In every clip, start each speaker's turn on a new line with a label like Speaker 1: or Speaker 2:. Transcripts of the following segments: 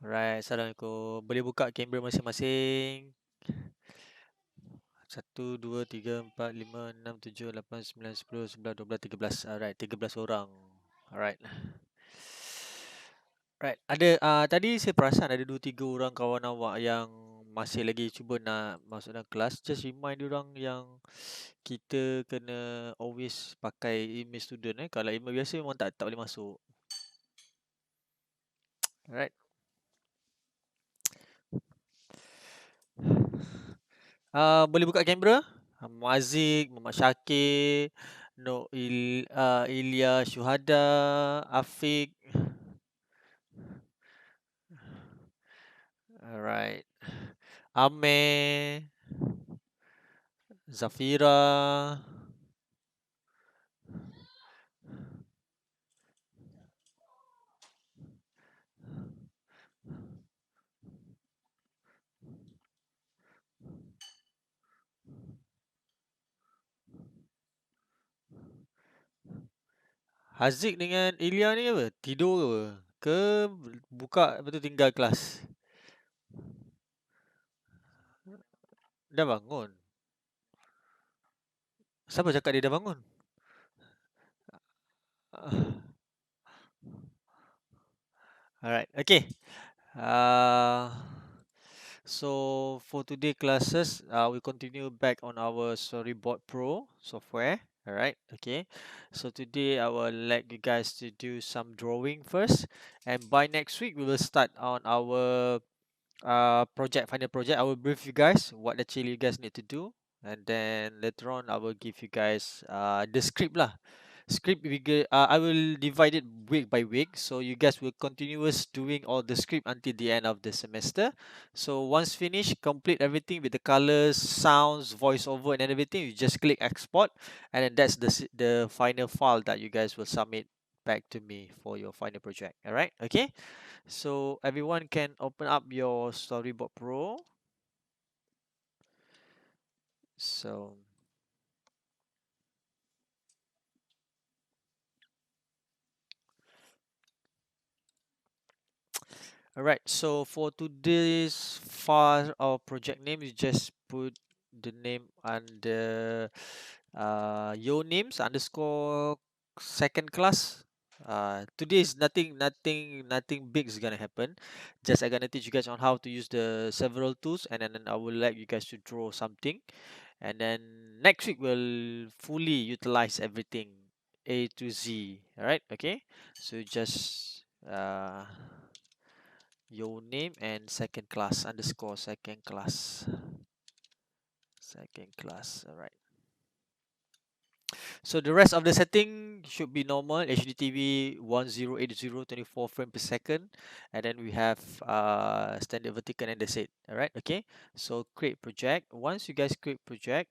Speaker 1: Alright, Assalamualaikum. Boleh buka kamera masing-masing. 1, 2, 3, 4, 5, 6, 7, 8, 9, 10, 11, 12, 13. Alright, 13 orang. Alright, ada tadi saya perasan ada 2, 3 orang kawan awak yang masih lagi cuba nak masuk dalam kelas. Just remind diorang yang kita kena always pakai email student. Kalau email biasa memang tak boleh masuk. Alright. Boleh buka kamera? Muazzik, Muhammad Syakir, Ilya Syuhada, Afiq. Alright. Amir, Zafira. Haziq dengan Ilya ni apa? Tidur ke apa? Ke buka lepas tu tinggal kelas? Dah bangun? Siapa cakap dia dah bangun? Alright, okay. So for today classes, we continue back on our Storyboard Pro software. Alright, okay. So today I will like you guys to do some drawing first, and by next week we will start on our final project. I will brief you guys what actually you guys need to do, and then later on I will give you guys the script lah. Script I will divide it week by week, so you guys will continuous doing all the script until the end of the semester. So once finished, complete everything with the colors, sounds, voiceover, and everything. You just click export, and then that's the final file that you guys will submit back to me for your final project. All right, okay. So everyone can open up your Storyboard Pro. So alright, so for today's file or project name, you just put the name under your names underscore second class. Today is nothing big is gonna happen. Just I'm gonna teach you guys on how to use the several tools, and then I will like you guys to draw something, and then next week we'll fully utilize everything A to Z. Alright, okay. So just your name and second class underscore second class. Alright. So the rest of the setting should be normal. HDTV 1080 24 frame per second, and then we have standard vertical, and that's it. Alright, okay. So create project. Once you guys create project,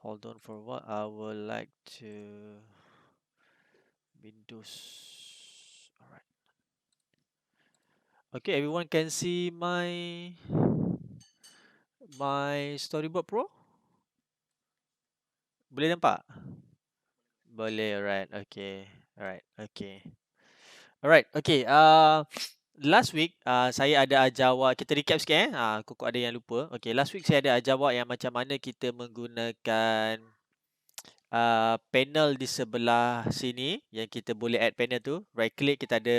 Speaker 1: hold on for a while. I would like to Windows. Alright. Okay, everyone can see my Storyboard Pro. Boleh nampak? Boleh, alright, okay. Alright, okay. Alright, okay. Last week, saya ada ajar awak, kita recap sikit kok ada yang lupa. Okay, last week saya ada ajar awak yang macam mana kita menggunakan panel di sebelah sini yang kita boleh add panel tu. Right click, kita ada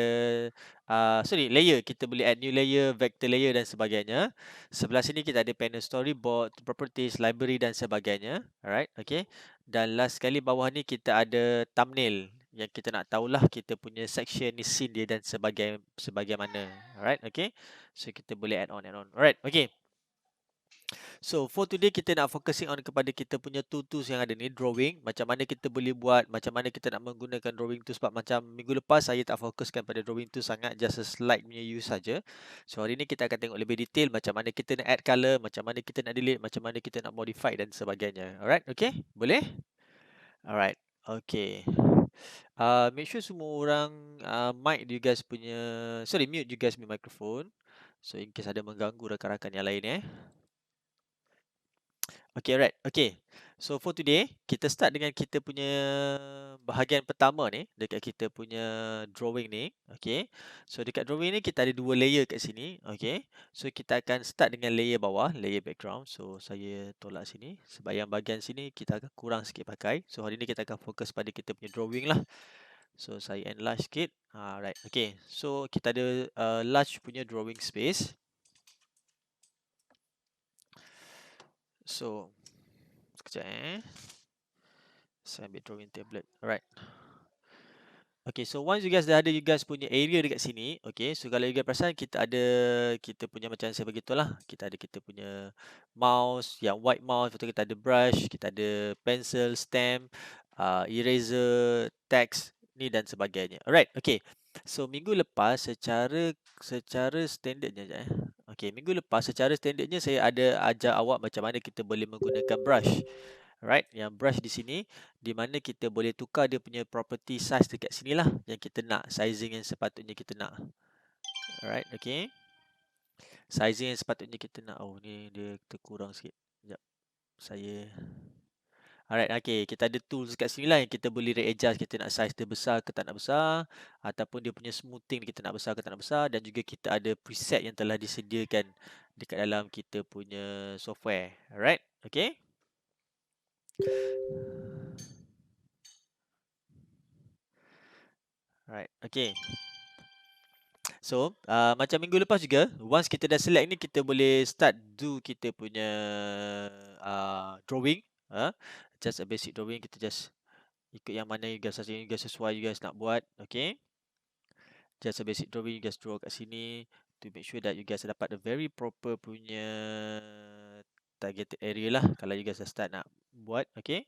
Speaker 1: layer, kita boleh add new layer, vector layer dan sebagainya. Sebelah sini kita ada panel storyboard, properties, library dan sebagainya. Alright, okay. Dan last sekali bawah ni kita ada thumbnail yang kita nak tahulah kita punya section ni, scene dia dan sebagaimana. Alright, okay. So kita boleh add on. Alright, okay. So for today kita nak focusing on kepada kita punya tools yang ada ni, drawing, macam mana kita boleh buat, macam mana kita nak menggunakan drawing tu. Sebab macam minggu lepas saya tak fokuskan pada drawing tu sangat, just a slide punya use saja. So hari ni kita akan tengok lebih detail macam mana kita nak add color, macam mana kita nak delete, macam mana kita nak modify dan sebagainya. Alright, okay? Boleh? Alright, okay. Make sure semua orang mic you guys punya, mute you guys punya microphone. So in case ada mengganggu rakan-rakan yang lain. Okay, right. Okay. So for today, kita start dengan kita punya bahagian pertama ni, dekat kita punya drawing ni, okay. So dekat drawing ni kita ada 2 layer kat sini, okay. So kita akan start dengan layer bawah, layer background. So saya tolak sini, sebab yang bahagian sini kita akan kurang sikit pakai. So hari ni kita akan fokus pada kita punya drawing lah. So saya enlarge sikit. Right, okay. So kita ada large punya drawing space. So sekejap saya ambil drawing tablet. Alright. Okay, so once you guys dah ada you guys punya area dekat sini, okay, so kalau you guys perasan kita ada kita punya macam saya begitulah, kita ada kita punya mouse, yang white mouse, betul kita ada brush, kita ada pencil, stamp, eraser, text ni dan sebagainya. Alright, okay. So minggu lepas secara standardnya okay, minggu lepas secara standardnya saya ada ajar awak macam mana kita boleh menggunakan brush. Alright, yang brush di sini di mana kita boleh tukar dia punya property size dekat sini lah yang kita nak, sizing yang sepatutnya kita nak. Alright, okay. Sizing yang sepatutnya kita nak. Oh, ni dia terkurang sikit. Sekejap. Saya Alright, okay. Kita ada tools kat sini lah yang kita boleh readjust. Kita nak size dia besar ke tak nak besar, ataupun dia punya smoothing kita nak besar ke tak nak besar, dan juga kita ada preset yang telah disediakan dekat dalam kita punya software. Alright, okay. Alright, okay. So, macam minggu lepas juga, once kita dah select ni, kita boleh start do kita punya drawing. Just a basic drawing, kita just ikut yang mana you guys sesuai you guys nak buat. Okay. Just a basic drawing, you guys draw kat sini to make sure that you guys dapat a very proper punya targeted area lah kalau you guys dah start nak buat. Okay.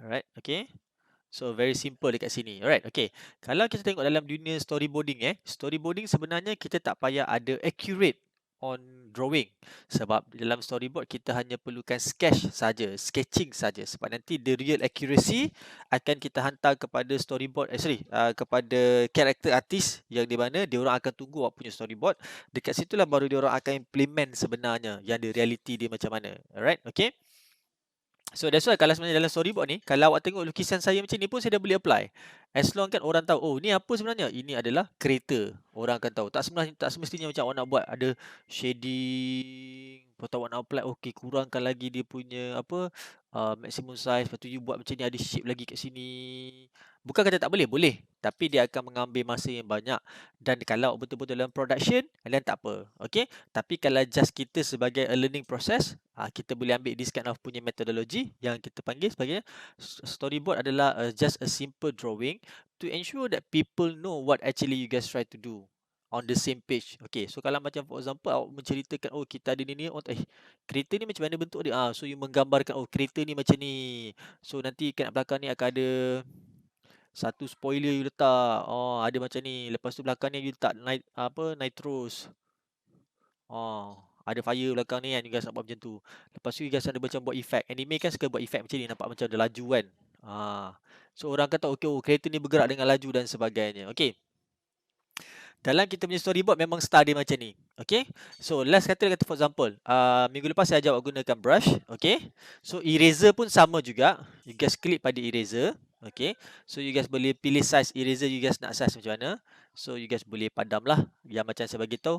Speaker 1: Alright, okay. So very simple dekat sini. Alright, okay. Kalau kita tengok dalam dunia storyboarding storyboarding sebenarnya kita tak payah ada accurate on drawing. Sebab dalam storyboard kita hanya perlukan sketch saja, sketching saja. Sebab nanti the real accuracy akan kita hantar kepada storyboard, kepada character artist yang di mana dia orang akan tunggu awak punya storyboard. Dekat situlah baru dia orang akan implement sebenarnya yang the reality dia macam mana. Alright, okay. So that's why kalau sebenarnya dalam storyboard ni, kalau awak tengok lukisan saya macam ni pun saya dah boleh apply. As long kan orang tahu, oh ni apa sebenarnya? Ini adalah kereta. Orang akan tahu. Tak semestinya macam awak nak buat ada shading, lepas tu awak nak apply, okey kurangkan lagi dia punya apa maximum size, lepas tu you buat macam ni ada shape lagi kat sini. Bukan kata tak boleh, boleh. Tapi dia akan mengambil masa yang banyak. Dan kalau betul-betul dalam production, then tak apa. Okay? Tapi kalau just kita sebagai a learning process, kita boleh ambil this kind of punya methodology yang kita panggil sebagai storyboard adalah just a simple drawing to ensure that people know what actually you guys try to do on the same page. Okay, so kalau macam for example awak menceritakan, oh kita ada ni, kereta ni macam mana bentuk dia? So you menggambarkan, oh kereta ni macam ni. So nanti kat belakang ni akan ada satu spoiler you letak. Oh, ada macam ni. Lepas tu belakang ni you letak nitros. Oh, ada fire belakang ni kan, you guys nak buat macam tu. Lepas tu you guys ada macam buat effect. Anime kan suka buat effect macam ni, nampak macam ada laju kan. So orang kata okay, oh kereta ni bergerak dengan laju dan sebagainya. Okay. Dalam kita punya storyboard memang style dia macam ni. Okay. So last kata for example, minggu lepas saya ajar awak gunakan brush. Okay. So eraser pun sama juga. You guys klik pada eraser. Okay. So you guys boleh pilih size eraser you guys nak size macam mana. So you guys boleh padam lah. Yang macam saya bagi tahu,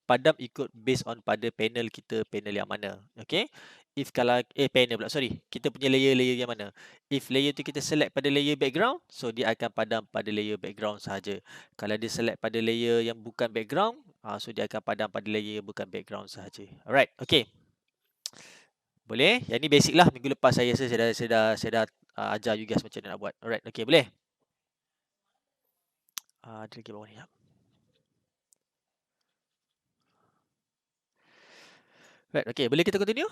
Speaker 1: padam ikut based on pada panel kita, panel yang mana. Okay. If kalau panel pula, sorry, kita punya layer yang mana. If layer tu kita select pada layer background, so dia akan padam pada layer background sahaja. Kalau dia select pada layer yang bukan background, so dia akan padam pada layer yang bukan background sahaja. Alright, okay. Boleh? Yang ni basic lah. Minggu lepas saya dah ajar you guys macam mana nak buat. Alright, okay, boleh? Ada lagi bawah ni. Right, okay, boleh kita continue?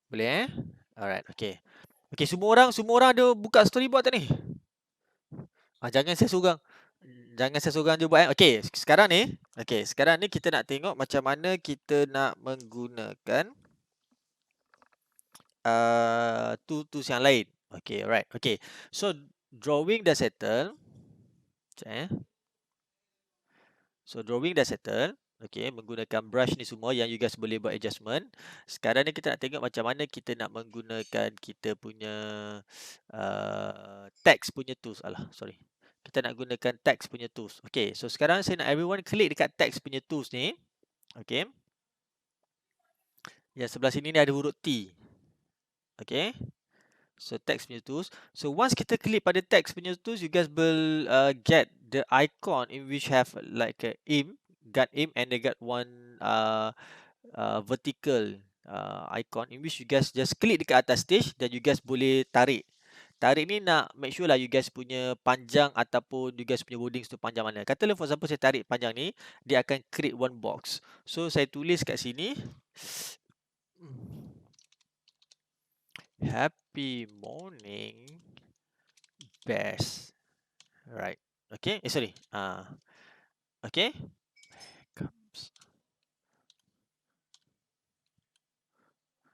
Speaker 1: Boleh Alright, okay. Okay, semua orang ada buka storyboard tak ni? Jangan saya seorang je buat. Okay, sekarang ni kita nak tengok macam mana kita nak menggunakan tools yang lain. Okay, alright. Okay, so drawing dah settle. So drawing dah settle. Okay, menggunakan brush ni semua yang you guys boleh buat adjustment. Sekarang ni kita nak tengok macam mana kita nak menggunakan kita punya text punya tools. Alah, sorry. Kita nak gunakan text punya tools. Okay, so sekarang saya nak everyone klik dekat text punya tools ni. Okay. Yang sebelah sini ni ada huruf T. Okay. So text punya tools. So once kita klik pada text punya tools, you guys will get the icon in which have like a aim, got aim, and they got one vertical icon in which you guys just klik dekat atas stage dan you guys boleh tarik. Tarik ni nak make sure lah you guys punya panjang ataupun you guys punya wordings tu panjang mana. Katalah for example saya tarik panjang ni, dia akan create one box. So saya tulis kat sini happy morning best. Right. Okay. Sorry. Okay.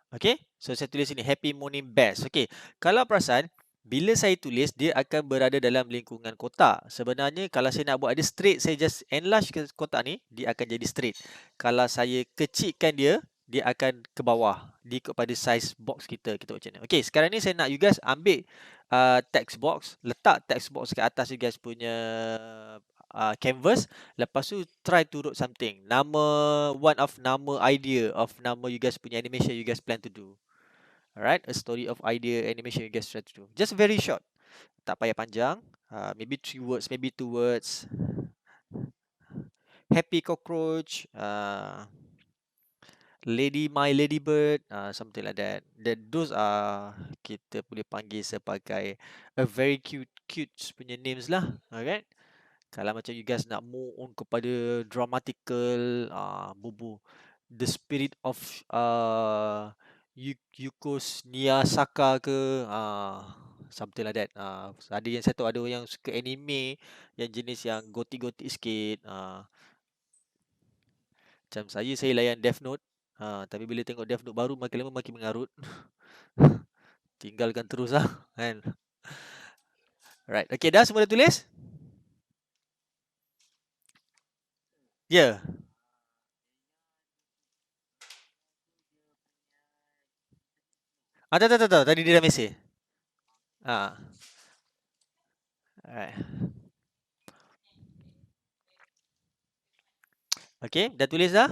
Speaker 1: Okay. So saya tulis sini happy morning best. Okay. Kalau perasan, bila saya tulis, dia akan berada dalam lingkungan kotak. Sebenarnya kalau saya nak buat dia straight, saya just enlarge ke kotak ni, dia akan jadi straight. Kalau saya kecilkan dia, dia akan ke bawah. Dia ikut pada size box kita. Kita buat macam ni. Okay. Sekarang ni saya nak you guys ambil text box. Letak text box ke atas you guys punya canvas. Lepas tu try to write something. Nama idea of nama you guys punya animation you guys plan to do. Alright, a story of idea animation you guys try to do. Just very short. Tak payah panjang. Maybe 3 words, maybe 2 words. Happy cockroach. My ladybird. Something like that. Those are kita boleh panggil sebagai a very cute punya names lah. Alright. Kalau macam you guys nak move on kepada dramatical, bubu, the spirit of Yukos Niyasaka ke, something like that. Ada yang saya tahu ada yang suka anime yang jenis yang gotik-gotik sikit. Macam saya layan Death Note. Tapi bila tengok Death Note baru makin lama makin mengarut. Tinggalkan terus lah kan. Right. Okay, dah semua dah tulis? Ya. Tak. Tadi dia dah mesej. Alright. Okay, dah tulis dah?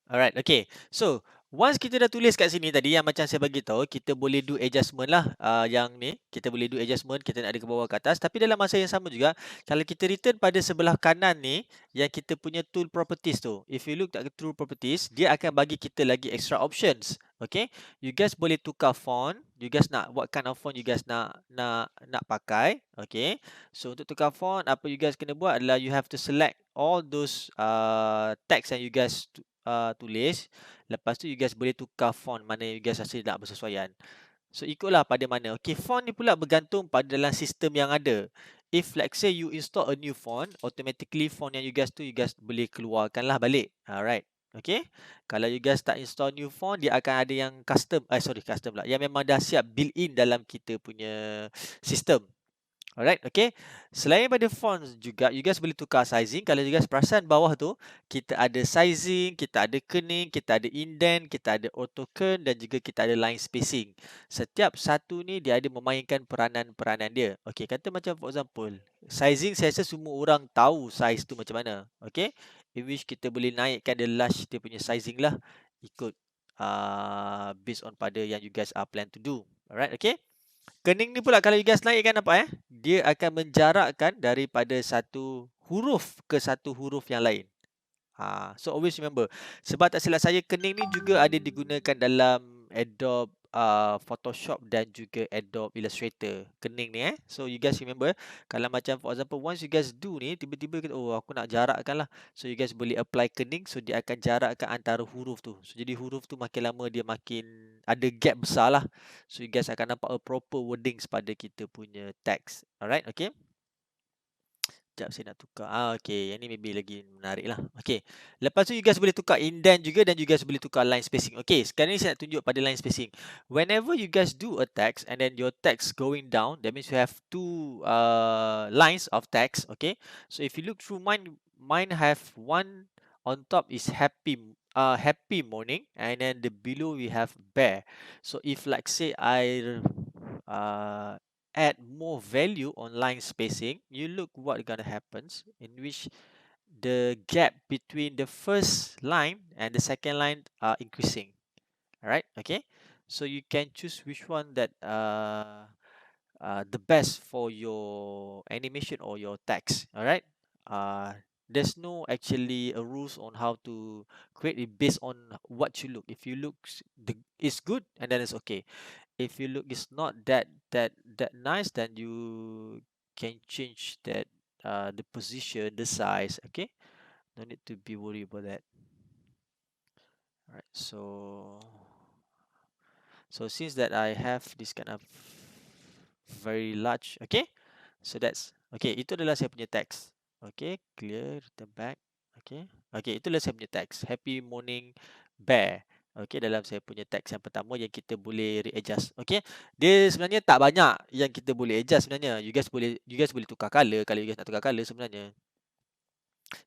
Speaker 1: Alright, okay. So, once kita dah tulis kat sini tadi yang macam saya bagi tahu, kita boleh do adjustment lah. Yang ni, kita boleh do adjustment, kita nak ada ke bawah ke atas. Tapi dalam masa yang sama juga, kalau kita return pada sebelah kanan ni, yang kita punya tool properties tu. If you look at tool properties, dia akan bagi kita lagi extra options. Okay, you guys boleh tukar font. You guys nak what kind of font you guys nak pakai. Okay, so untuk tukar font, apa you guys kena buat adalah you have to select all those text yang you guys tulis. Lepas tu you guys boleh tukar font mana you guys rasa nak bersesuaian. So ikutlah pada mana. Okay, font ni pula bergantung pada dalam sistem yang ada. If like say you install a new font, automatically font yang you guys boleh keluarkan lah balik. Alright. Okay. Kalau you guys tak install new font, dia akan ada yang custom. Custom lah. Yang memang dah siap built in dalam kita punya sistem. Alright, okay. Selain pada fonts juga, you guys boleh tukar sizing. Kalau you guys perasan bawah tu, kita ada sizing, kita ada kerning, kita ada indent, kita ada auto-kern dan juga kita ada line spacing. Setiap satu ni dia ada memainkan peranan-peranan dia. Okay, kata macam for example, sizing saya rasa semua orang tahu size tu macam mana. Okay, in which kita boleh naikkan the large dia punya sizing lah. Ikut based on pada yang you guys are plan to do. Alright, okay. Kening ni pula kalau you guys naikkan nampak dia akan menjarakkan daripada satu huruf ke satu huruf yang lain. So always remember, sebab tak silap saya kening ni juga ada digunakan dalam Adobe Photoshop dan juga Adobe Illustrator. Kening ni So you guys remember, kalau macam for example once you guys do ni, tiba-tiba kita aku nak jarakkan lah. So you guys boleh apply kening, so dia akan jarakkan antara huruf tu. So jadi huruf tu makin lama dia makin ada gap besar lah. So you guys akan nampak a proper wordings pada kita punya text. Alright, okay. Sekejap saya nak tukar. Okay. Yang ni maybe lagi menarik lah. Okay. Lepas tu you guys boleh tukar indent juga dan you guys boleh tukar line spacing. Okay. Sekarang ni saya nak tunjuk pada line spacing. Whenever you guys do a text and then your text going down, that means you have two lines of text. Okay. So if you look through mine, mine have one on top is happy morning, and then the below we have bear. So if like say I uh, add more value on line spacing, you look what gonna happens, in which the gap between the first line and the second line are increasing. All right, okay. So you can choose which one that the best for your animation or your text. All right. There's no actually a rules on how to create it based on what you look. If you look it's good, and then it's okay. If you look it's not that nice, then you can change that the position, the size. Okay, no need to be worried about that. All right. So since that I have this kind of very large, okay. So that's okay. Itu adalah saya punya text. Okay, clear, return back. Okay, okay. Itulah saya punya text. Happy morning, bear. Okay, dalam saya punya text yang pertama yang kita boleh readjust. Okay, dia sebenarnya tak banyak yang kita boleh adjust sebenarnya. You guys boleh tukar color kalau you guys nak tukar color sebenarnya.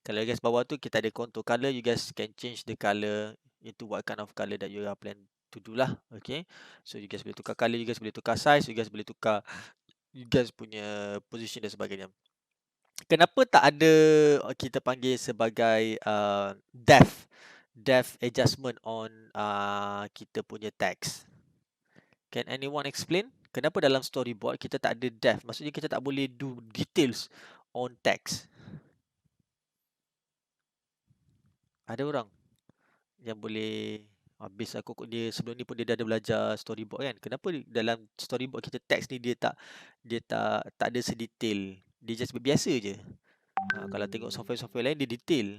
Speaker 1: Kalau you guys bawah tu kita ada contour color, you guys can change the color into what kind of color that you are plan to do lah. Okay, so you guys boleh tukar color, you guys boleh tukar size, you guys boleh tukar you guys punya position dan sebagainya. Kenapa tak ada kita panggil sebagai depth adjustment on kita punya text? Can anyone explain? Kenapa dalam storyboard kita tak ada depth? Maksudnya kita tak boleh do details on text. Ada orang yang boleh habis dia sebelum ni pun dia dah ada belajar storyboard kan. Kenapa dalam storyboard kita text ni dia tak ada sedetail. Dia just biasa je. Kalau tengok software-software lain dia detail.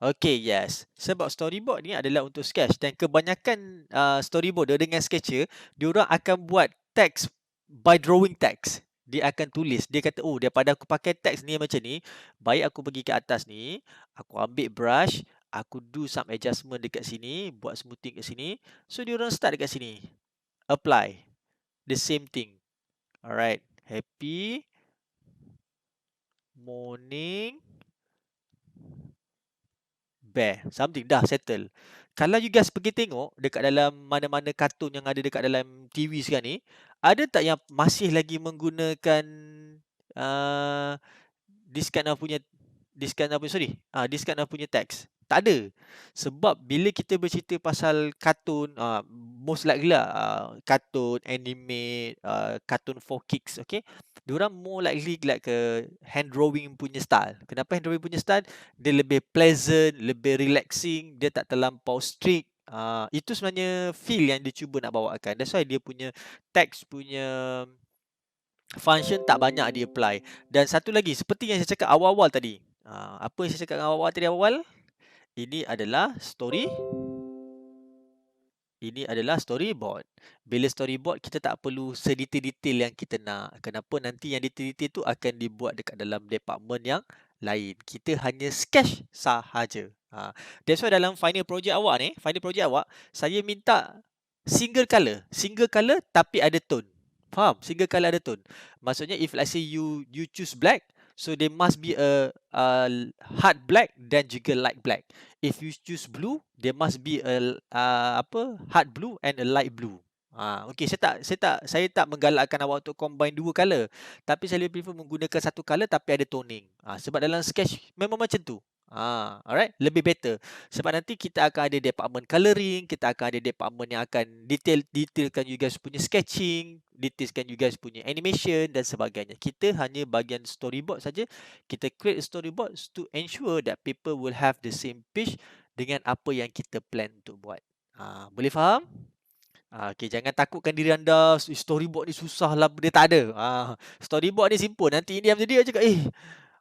Speaker 1: Okay, yes. Sebab storyboard ni adalah untuk sketch, dan kebanyakan storyboarder dengan sketcher, diorang akan buat text by drawing text. Dia akan tulis. Dia kata, oh, daripada aku pakai text ni macam ni, baik aku pergi ke atas ni, aku ambil brush, aku do some adjustment dekat sini, buat smoothing kat sini. So, diorang start dekat sini. Apply. The same thing. Alright. Happy morning, bear. Something dah settle. Kalau you guys pergi tengok dekat dalam mana-mana kartun yang ada dekat dalam TV sekarang ni, ada tak yang masih lagi menggunakan uh, this kind of punya this kind of punya text? Tak ada. Sebab bila kita bercerita pasal kartun, most likely lah kartun, anime, kartun for kids, okay? Diorang more likely like a hand drawing punya style. Kenapa hand drawing punya style? Dia lebih pleasant, lebih relaxing, dia tak terlampau strict. Itu sebenarnya feel yang dia cuba nak bawakan. That's why dia punya text punya function tak banyak dia apply. Dan satu lagi, seperti yang saya cakap awal-awal tadi. Apa yang saya cakap awal-awal tadi awal? Ini adalah storyboard. Bila storyboard, kita tak perlu sedetail-detail yang kita nak. Kenapa? Nanti yang detail-detail tu akan dibuat dekat dalam department yang lain. Kita hanya sketch sahaja. That's why dalam final project awak, saya minta single color tapi ada tone. Faham? Single color ada tone. Maksudnya if let's say you choose black, so there must be a hard black dan juga light black. If you choose blue, there must be a hard blue and a light blue. Okay, saya tak menggalakkan awak untuk combine dua color, tapi saya lebih prefer menggunakan satu color tapi ada toning. Sebab dalam sketch memang macam tu. Alright, lebih better. Sebab nanti kita akan ada department coloring, kita akan ada department yang akan detailkan you guys punya sketching, detailkan you guys punya animation dan sebagainya. Kita hanya bahagian storyboard saja. Kita create storyboard to ensure that people will have the same page dengan apa yang kita plan untuk buat. Boleh faham? Okay, jangan takutkan diri anda, storyboard ni susah lah, dia tak ada. Storyboard ni simple. Nanti Indiam jadi cakap,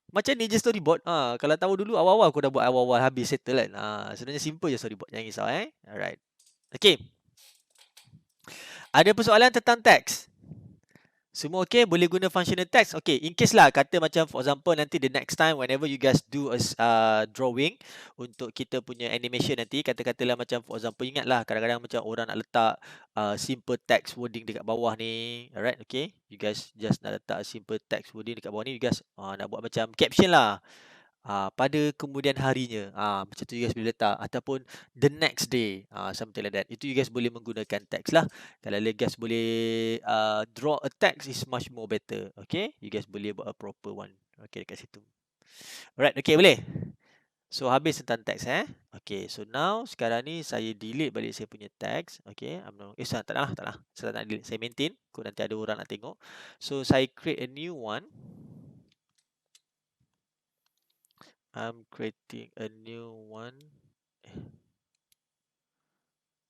Speaker 1: macam ni je storyboard. Kalau tahu dulu awal-awal aku dah buat awal-awal habis settle kan. Sebenarnya simple je storyboard. Jangan risau Alright. Okay. Ada persoalan tentang teks? Semua okay, boleh guna functional text. Okay, in case lah kata macam for example nanti the next time whenever you guys do a drawing untuk kita punya animation nanti, kata-katalah macam for example, ingatlah kadang-kadang macam orang nak letak simple text wording dekat bawah ni. Alright, okay, you guys just nak letak simple text wording dekat bawah ni, you guys nak buat macam caption lah. Pada kemudian harinya, macam tu you guys boleh letak, ataupun the next day, something like that. Itu you guys boleh menggunakan text lah. Kalau you guys boleh draw a text is much more better. Okay, you guys boleh buat a proper one. Okay, dekat situ. Alright, okay, boleh. So habis tentang teks Okay, so now sekarang ni saya delete balik saya punya teks. Okay, tak lah. Saya tak nak delete, saya maintain. Kau nanti ada orang nak tengok. So saya create a new one. I'm creating a new one.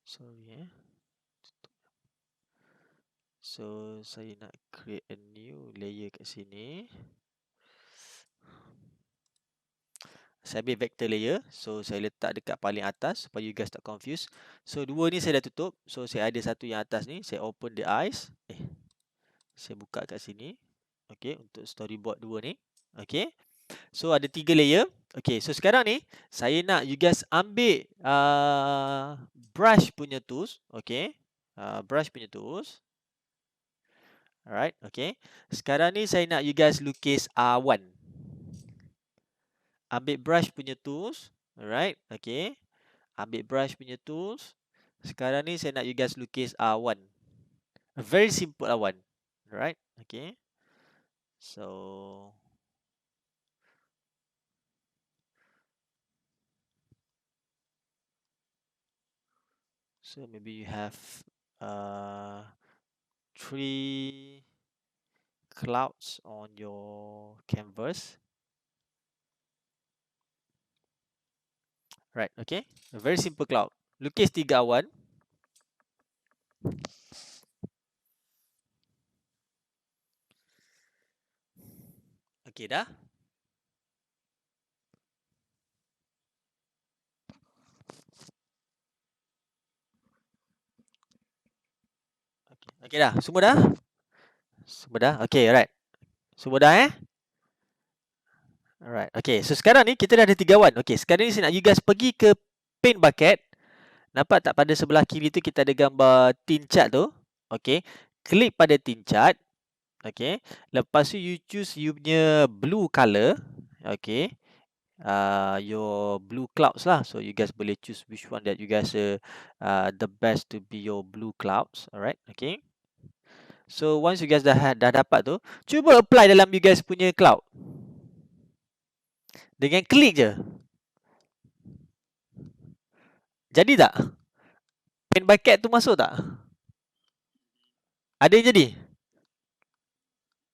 Speaker 1: Sorry So saya nak create a new layer kat sini. Saya ambil vector layer. So saya letak dekat paling atas supaya you guys tak confuse. So dua ni saya dah tutup. So saya ada satu yang atas ni. Saya open the eyes. Saya buka kat sini. Okay, untuk storyboard dua ni. Okay. So ada 3 layer. Okay, so sekarang ni saya nak you guys ambil brush punya tools. Okay, brush punya tools. Alright, okay. Sekarang ni saya nak you guys lukis R1. Ambil brush punya tools. Alright, okay. Ambil brush punya tools. Sekarang ni saya nak you guys lukis R1. A very simple R1. Alright, okay. So maybe you have 3 clouds on your canvas. Right, okay. A very simple cloud. Lukis 3 awan. Okay, dah. Okay dah. Semua dah? Semua dah? Okay, alright. Semua dah Alright, okay. So sekarang ni kita dah ada 3 awan. Okay, sekarang ni saya nak you guys pergi ke paint bucket. Nampak tak pada sebelah kiri tu kita ada gambar thin chart tu? Okay. Klik pada thin chart. Okay. Lepas tu you choose you punya blue color. Okay. Your blue clouds lah. So you guys boleh choose which one that you guys the best to be your blue clouds. Alright, okay. So once you guys dah dapat tu, cuba apply dalam you guys punya cloud. Dengan klik je. Jadi tak? Paint bucket tu masuk tak? Ada yang jadi?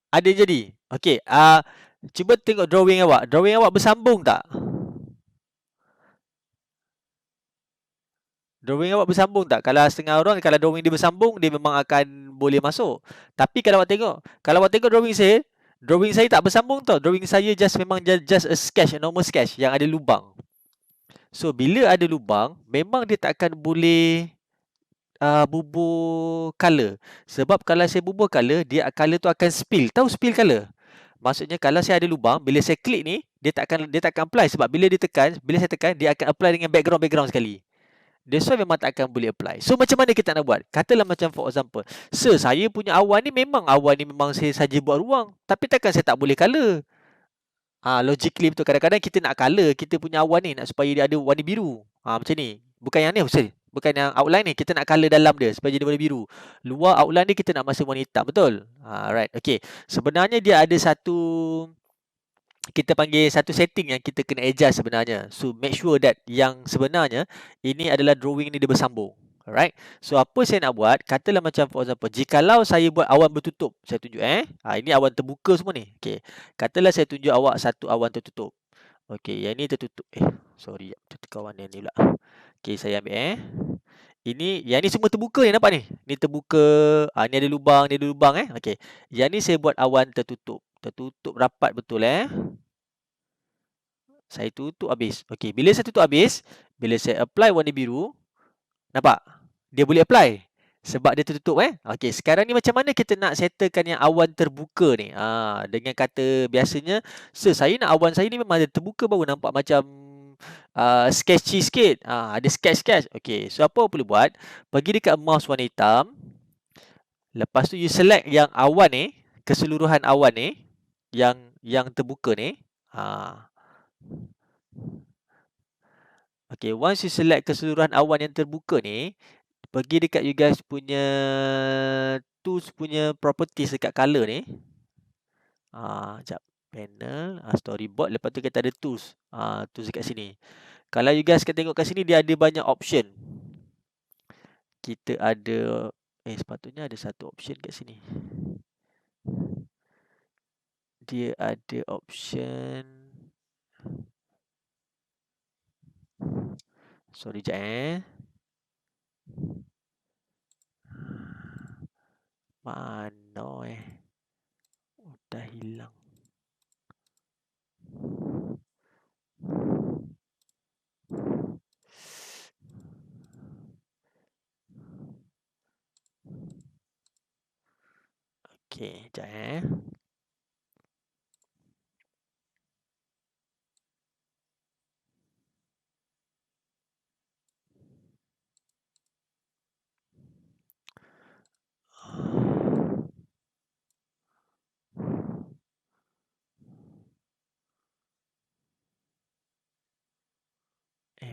Speaker 1: Ada yang jadi? Okay. Cuba tengok drawing awak. Drawing awak bersambung tak? Drawing awak bersambung tak? Kalau setengah orang, kalau drawing dia bersambung, dia memang akan boleh masuk. Tapi kalau awak tengok drawing saya tak bersambung tau. Drawing saya memang just a sketch, a normal sketch yang ada lubang. So, bila ada lubang, memang dia tak akan boleh bubur color. Sebab kalau saya bubur color, color tu akan spill. Tahu spill color? Maksudnya kalau saya ada lubang, bila saya klik ni, dia tak akan apply. Sebab bila saya tekan, dia akan apply dengan background sekali. That's why memang tak akan boleh apply. So macam mana kita nak buat? Katalah macam for example, sir, saya punya awan ni memang saya saja buat ruang. Tapi takkan saya tak boleh color? Logically betul. Kadang-kadang kita nak color kita punya awan ni nak supaya dia ada warna biru. Macam ni. Bukan yang ni, bukan yang outline ni. Kita nak color dalam dia supaya dia warna biru. Luar outline ni kita nak masuk warna hitam. Betul? Right. Okay. Sebenarnya dia ada kita panggil satu setting yang kita kena adjust sebenarnya. So make sure that yang sebenarnya ini adalah drawing ni dia bersambung. Alright. So apa saya nak buat? Katalah macam for example, jikalau saya buat awan bertutup. Saya tunjuk ini awan terbuka semua ni. Okey. Katalah saya tunjuk awak satu awan tertutup. Okey, yang ni tertutup. Sorry, tertukar warna ni pula. Okey, saya ambil yang ni semua terbuka ni, nampak ni? Ni terbuka, ni ada lubang, Okey. Yang ni saya buat awan tertutup. Tertutup rapat betul Saya tutup habis. Okey, bila saya tutup habis, bila saya apply warna biru, nampak? Dia boleh apply. Sebab dia tertutup Okey, sekarang ni macam mana kita nak settlekan yang awan terbuka ni? Dengan kata biasanya, "Sir, saya nak awan saya ni memang ada terbuka baru nampak macam sketchy sikit. Ada sketch-sketch." Okey, so apa perlu buat? Pergi dekat mouse warna hitam. Lepas tu you select yang awan ni, keseluruhan awan ni, yang terbuka ni. Okey, once you select keseluruhan awan yang terbuka ni, pergi dekat you guys punya tools punya properties dekat color ni. Sekejap. Panel, storyboard, lepas tu kita ada tools. Tools dekat sini. Kalau you guys akan tengok kat sini, dia ada banyak option. Kita ada, sepatutnya ada satu option kat sini. Dia ada option. Sorry sekejap Mana dah hilang. Okey, sekejap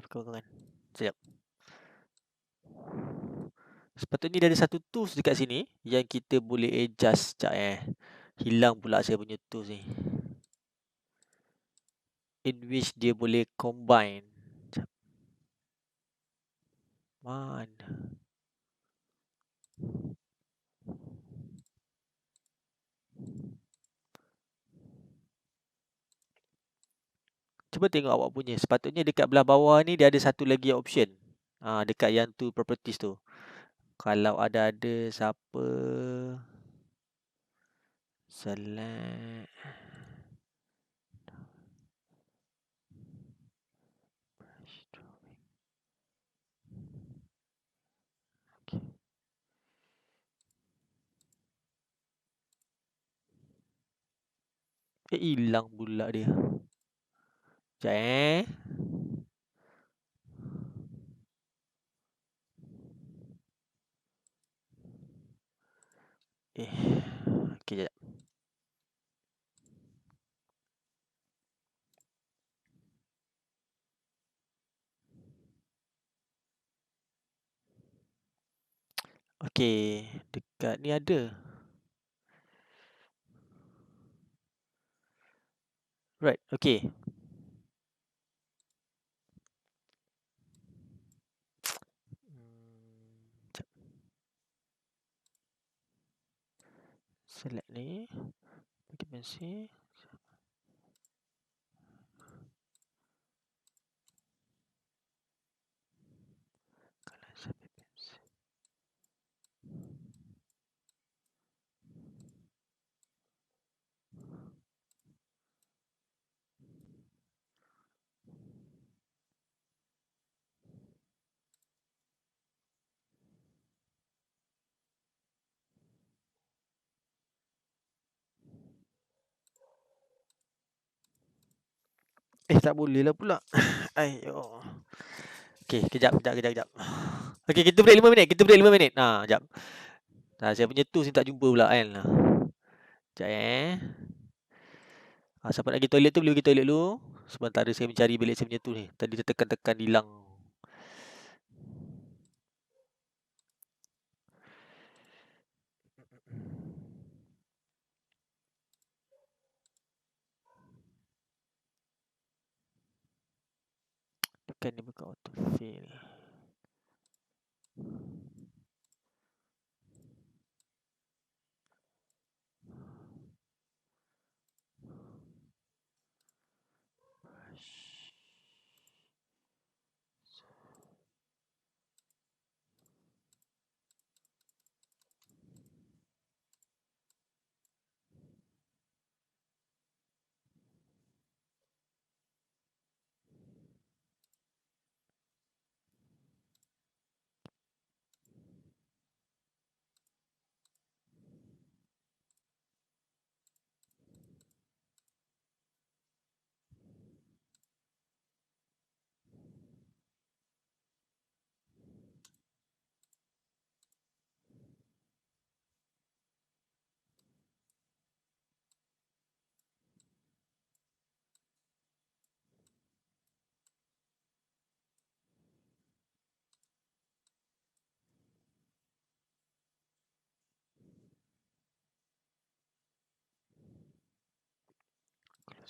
Speaker 1: perkongkongan. Sekejap. Sepatutnya dia ada satu tools dekat sini yang kita boleh adjust. Sekejap Hilang pula saya punya tools ni. In which dia boleh combine. Sekejap. Mana? Cuba tengok awak punya. Sepatutnya dekat belah bawah ni dia ada satu lagi option. Dekat yang tu properties tu. Kalau ada siapa select hilang pula dia. Sekejap Okey, sekejap. Okey, dekat ni ada. Right, okey. Select ni. Pergi pensel. Kalau saya pensel. Tak boleh lah pula. Ayo. Okey, kejap. Okey, kita break 5 minit. Sekejap. Saya punya tools ni tak jumpa pula kan. Sekejap siapa nak pergi toilet tu boleh pergi toilet dulu. Sementara saya mencari bilik saya punya tools ni. Tadi dia tekan-tekan hilang. Tekan dia buka autofill.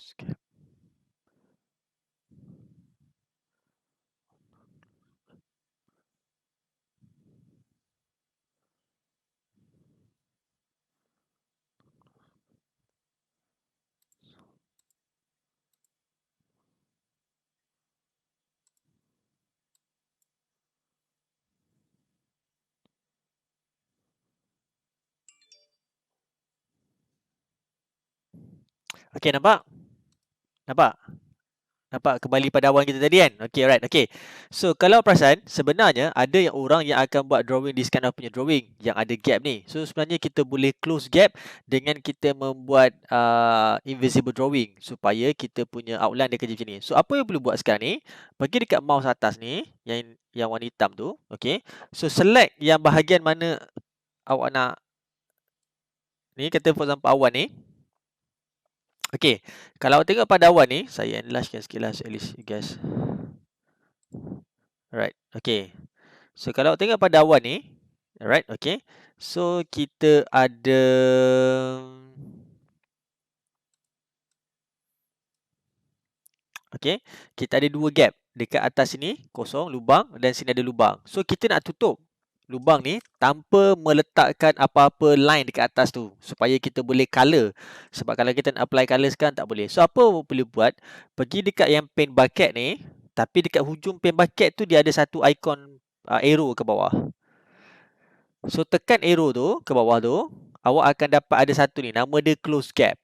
Speaker 1: Close gap. Okey, nampak? Nampak? Nampak kembali pada awan kita tadi kan? Okay, alright. Okay. So, kalau perasan, sebenarnya ada yang orang yang akan buat drawing this kind of punya drawing yang ada gap ni. So, sebenarnya kita boleh close gap dengan kita membuat invisible drawing supaya kita punya outline dia kerja macam ni. So, apa yang boleh buat sekarang ni? Pergi dekat mouse atas ni, yang warna hitam tu. Okay. So, select yang bahagian mana awak nak. Ni, kata for example awan ni. Okay. Kalau awak tengok pada awan ni, saya enlargekan sikit lah so at least you guys. Alright, okay. So, kalau tengok pada awan ni, alright, okay. So, kita ada... Okay, kita ada dua gap. Dekat atas sini, kosong, lubang dan sini ada lubang. So, kita nak tutup lubang ni tanpa meletakkan apa-apa line dekat atas tu. Supaya kita boleh color. Sebab kalau kita nak apply color sekarang, tak boleh. So, apa boleh buat? Pergi dekat yang paint bucket ni. Tapi dekat hujung paint bucket tu, dia ada satu ikon arrow ke bawah. So, tekan arrow tu ke bawah tu, awak akan dapat ada satu ni, nama dia close gap.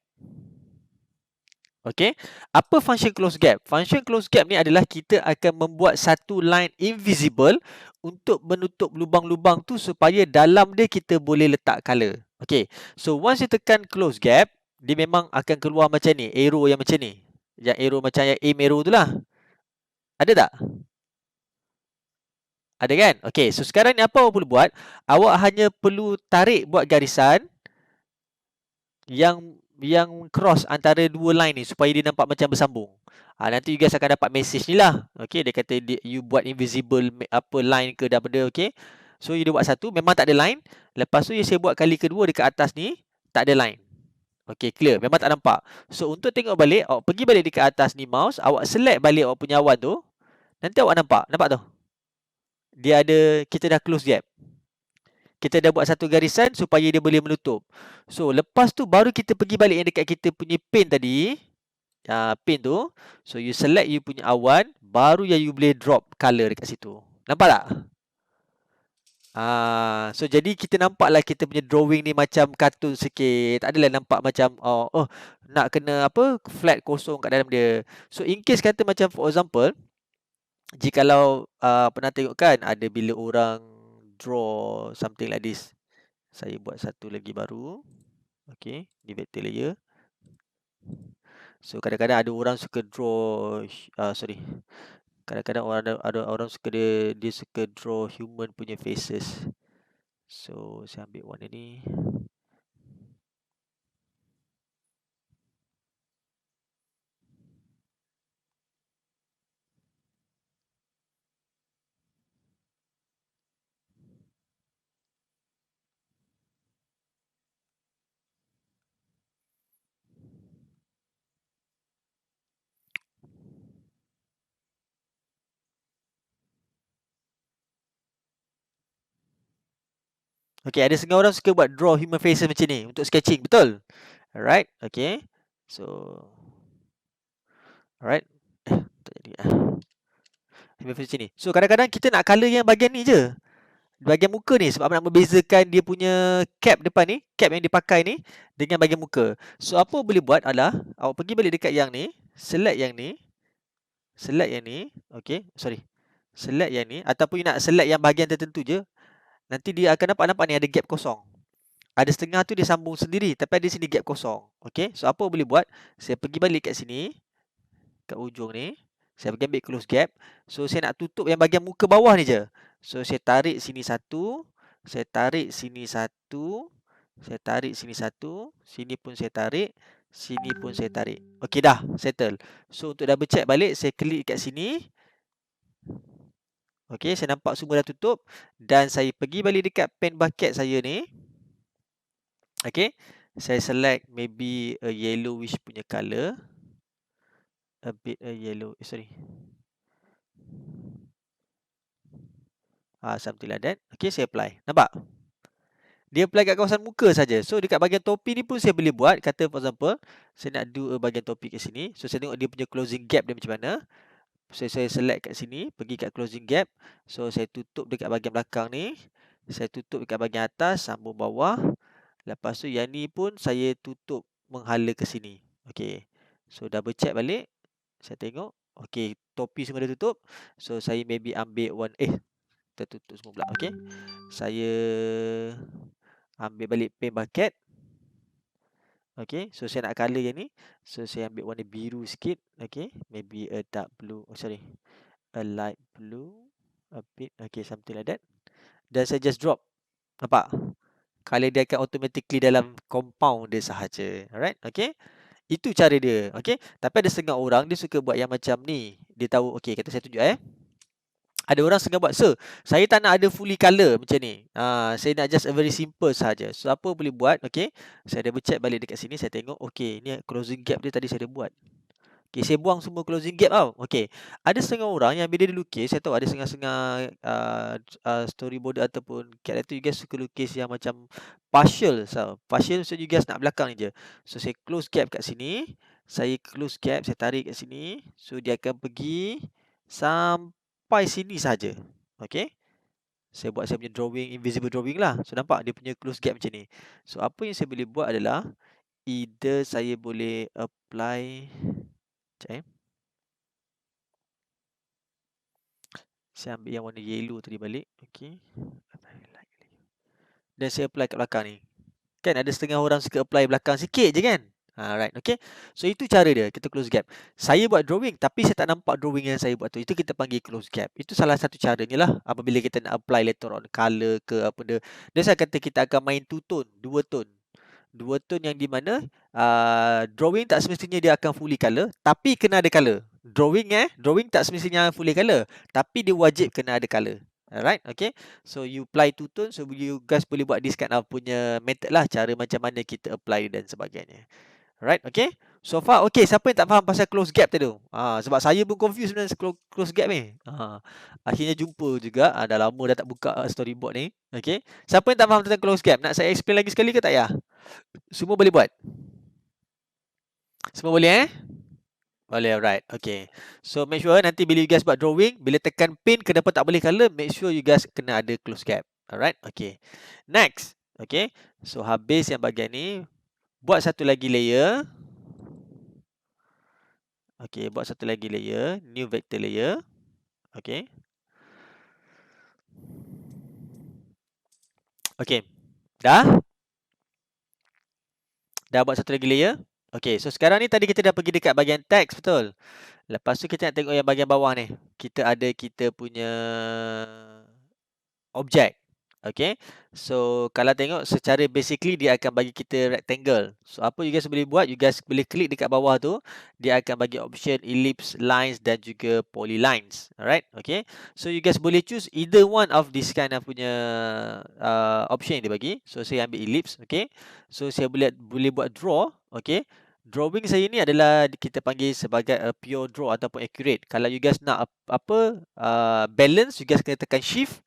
Speaker 1: Okay, apa function close gap? Function close gap ni adalah kita akan membuat satu line invisible untuk menutup lubang-lubang tu supaya dalam dia kita boleh letak color. Okay, so once you tekan close gap, dia memang akan keluar macam ni, arrow yang macam ni. Yang arrow macam yang aim arrow tu lah. Ada tak? Ada kan? Okay, so sekarang ni apa awak perlu buat? Awak hanya perlu tarik buat garisan yang cross antara dua line ni supaya dia nampak macam bersambung. Nanti you guys akan dapat message ni lah. Okay, dia kata you buat invisible apa line ke daripada, okay. So, you buat satu, memang tak ada line. Lepas tu, saya buat kali kedua dekat atas ni, tak ada line. Okay, clear. Memang tak nampak. So, untuk tengok balik, awak pergi balik dekat atas ni mouse, awak select balik awak punya awan tu. Nanti awak nampak. Nampak tu? Dia ada, kita dah close gap. Kita dah buat satu garisan supaya dia boleh menutup. So, lepas tu baru kita pergi balik yang dekat kita punya paint tadi. Paint tu. So, you select you punya awan. Baru yang you boleh drop color dekat situ. Nampak tak? So, jadi kita nampaklah kita punya drawing ni macam kartun sikit. Tak adalah nampak macam, nak kena apa, flat kosong kat dalam dia. So, in case kata macam for example, jikalau pernah tengok kan ada bila orang draw something like this. Saya buat satu lagi baru. Okay, di vector layer. So, kadang-kadang ada orang suka draw, kadang-kadang ada orang suka dia suka draw human punya faces. So, saya ambil warna ni. Okay, ada setengah orang suka buat draw human faces macam ni untuk sketching, betul? Alright, okay. So, alright. Tak jadi. Human face macam ni. So, kadang-kadang kita nak colour yang bahagian ni je. Bahagian muka ni sebab nak membezakan dia punya cap depan ni, cap yang dipakai ni dengan bahagian muka. So, apa boleh buat adalah awak pergi balik dekat yang ni, select yang ni, okay, select yang ni ataupun you nak select yang bahagian tertentu je. Nanti dia akan nampak ni ada gap kosong. Ada setengah tu dia sambung sendiri tapi ada sini gap kosong. Okay, so apa boleh buat? Saya pergi balik kat sini, kat ujung ni. Saya pergi ambil close gap. So, saya nak tutup yang bahagian muka bawah ni je. So, saya tarik sini satu. Saya tarik sini satu. Saya tarik sini satu. Sini pun saya tarik. Sini pun saya tarik. Okey dah, settle. So, untuk double check balik, saya klik kat sini. Okey, saya nampak semua dah tutup. Dan saya pergi balik dekat paint bucket saya ni. Okey, saya select maybe a yellowish punya colour. a bit yellow. Sorry. Something like that. Okay, saya apply. Nampak? Dia apply kat kawasan muka saja. So dekat bahagian topi ni pun saya boleh buat. Kata for example, saya nak do bahagian topi kat sini. So saya tengok dia punya closing gap dia macam mana. So saya select kat sini, pergi kat closing gap. So saya tutup dekat bahagian belakang ni. Saya tutup dekat bahagian atas, sambung bawah. Lepas tu yang ni pun saya tutup menghala ke sini. Okay. So double check balik. Saya tengok. Okay, topi semua dah tutup. So saya maybe ambil one, tertutup semua pula. Okay. Saya ambil balik paint bucket. Okay, so saya nak color yang ni. So saya ambil warna biru sikit. Okay, maybe a dark blue. Oh sorry, a light blue. A bit, okay, something like that. Dan saya just drop. Nampak? Color dia akan automatically dalam compound dia sahaja. Alright, okay. Itu cara dia. Okay, tapi ada setengah orang dia suka buat yang macam ni. Dia tahu, okay, kata saya tunjuk ada orang sengaja buat, sir, saya tak nak ada fully color macam ni. Saya nak just a very simple saja. So apa boleh buat? Okay, saya double check balik dekat sini. Saya tengok, okay, ni closing gap dia tadi saya dah buat. Okay, saya buang semua closing gap tau. Okay, ada setengah orang yang bila dia lukis, saya tahu ada setengah-setengah storyboarder ataupun character you guys suka lukis yang macam partial. So, partial so you guys nak belakang je. So saya close gap kat sini. Saya close gap, saya tarik kat sini. So dia akan pergi sampai sini saja. Okay, saya buat saya punya drawing, invisible drawing lah. So nampak dia punya close gap macam ni. So apa yang saya boleh buat adalah either saya boleh apply, saya ambil yang warna yellow tadi balik. Okay, dan saya apply kat belakang ni. Kan ada setengah orang suka apply belakang sikit je kan. Right, okay. So itu cara dia, kita close gap. Saya buat drawing tapi saya tak nampak drawing yang saya buat tu. Itu kita panggil close gap. Itu salah satu caranya lah apabila kita nak apply later on color ke apa dia. Dan saya kata kita akan main two tone, dua tone. Dua tone yang di mana drawing tak semestinya dia akan fully color, tapi kena ada color. Drawing tak semestinya fully color, tapi dia wajib kena ada color. Alright, okay. So you apply two tone, so you guys boleh buat this kind of punya method lah, cara macam mana kita apply dan sebagainya. Alright, okay. So far, okay. Siapa yang tak faham pasal close gap tadi tu? Sebab saya pun confused dengan close gap ni. Akhirnya jumpa juga. Dah lama dah tak buka storyboard ni. Okay. Siapa yang tak faham tentang close gap? Nak saya explain lagi sekali ke tak ya? Semua boleh buat? Semua boleh Boleh, alright. Okay. So make sure nanti bila you guys buat drawing, bila tekan pin kenapa tak boleh color, make sure you guys kena ada close gap. Alright, okay. Next. Okay. So habis yang bahagian ni. Buat satu lagi layer. Okay, buat satu lagi layer. New vector layer. Okay. Okay. Dah buat satu lagi layer. Okay, so sekarang ni tadi kita dah pergi dekat bahagian text, betul? Lepas tu kita nak tengok yang bahagian bawah ni. Kita ada kita punya objek. Okay. So kalau tengok secara basically dia akan bagi kita rectangle. So apa you guys boleh buat? You guys boleh klik dekat bawah tu. Dia akan bagi option ellipse, lines dan juga polylines. Alright. Okay. So you guys boleh choose either one of this kind of punya option yang dia bagi. So saya ambil ellipse. Okay. So saya boleh buat draw. Okay. Drawing saya ni adalah kita panggil sebagai a pure draw ataupun accurate. Kalau you guys nak balance, you guys kena tekan shift.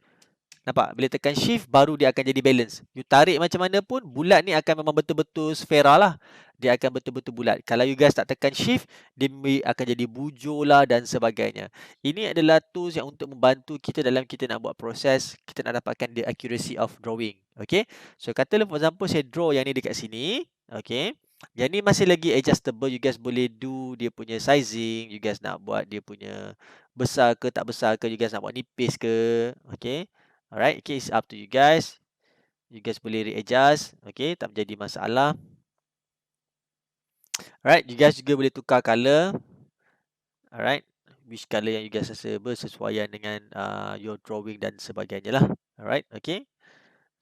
Speaker 1: Nampak? Bila tekan shift, baru dia akan jadi balance. You tarik macam mana pun, bulat ni akan memang betul-betul sfera lah. Dia akan betul-betul bulat. Kalau you guys tak tekan shift, dia akan jadi bujur lah dan sebagainya. Ini adalah tools yang untuk membantu kita dalam kita nak buat proses, kita nak dapatkan the accuracy of drawing. Okay? So, katalah for example, saya draw yang ni dekat sini. Okay? Yang ni masih lagi adjustable. You guys boleh do dia punya sizing. You guys nak buat dia punya besar ke tak besar ke. You guys nak buat nipis ke. Okay? Alright, okay, it's up to you guys. You guys boleh readjust. Okay, tak menjadi masalah. Alright, you guys juga boleh tukar color. Alright, which color yang you guys rasa bersesuaian dengan your drawing dan sebagainya lah. Alright, okay.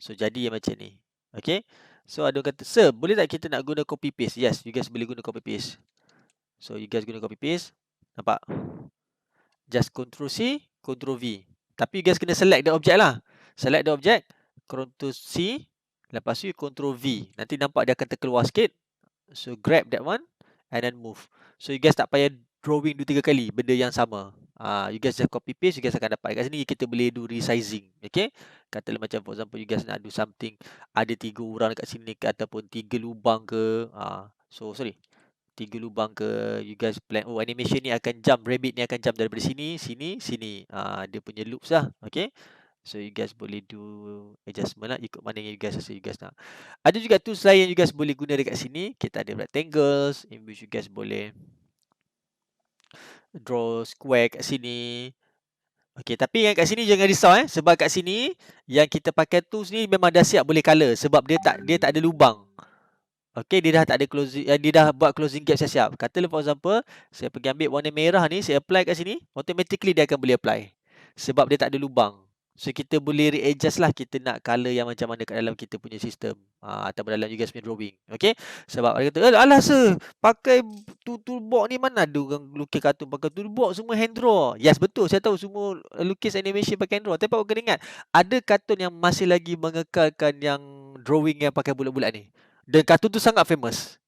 Speaker 1: So, jadi yang macam ni. Okay. So, ada kata, sir, boleh tak kita nak guna copy paste? Yes, you guys boleh guna copy paste. So, you guys guna copy paste. Nampak? Just Ctrl C, Ctrl V. Tapi you guys kena select the object lah. Select the object. Ctrl C. Lepas tu Ctrl V. Nanti nampak dia akan terkeluar sikit. So grab that one. And then move. So you guys tak payah drawing 2-3 kali benda yang sama. You guys just copy paste, you guys akan dapat. Kat sini kita boleh do resizing. Okay. Katalah macam for example, you guys nak do something, ada 3 orang dekat sini ke, ataupun 3 lubang ke. Sorry. 3 lubang ke, you guys plan, oh animation ni akan jump, rabbit ni akan jump daripada sini, sini. Dia punya loops lah. Okay. So you guys boleh do adjustment lah, ikut mana yang you guys rasa you guys nak. Ada juga tools lain yang you guys boleh guna dekat sini. Kita ada rectangles, in which you guys boleh draw square kat sini. Okay, tapi yang kat sini jangan risau sebab kat sini yang kita pakai tools ni memang dah siap boleh color sebab dia tak ada lubang. Okay, dia dah tak ada closing, dia dah buat closing gap siap-siap. Katalah for example, saya pergi ambil warna merah ni, saya apply kat sini, automatically dia akan boleh apply. Sebab dia tak ada lubang. So kita boleh readjust lah kita nak color yang macam mana kat dalam kita punya sistem. Ataupun dalam you guys punya drawing. Okay. Sebab ada kata, alah sir, pakai toolbox ni mana ada orang lukis kartun pakai toolbox, semua hand draw. Yes, betul. Saya tahu semua lukis animation pakai hand draw. Tapi awak kena ingat, ada kartun yang masih lagi mengekalkan yang drawing yang pakai bulat-bulat ni. Dan kartun tu sangat famous.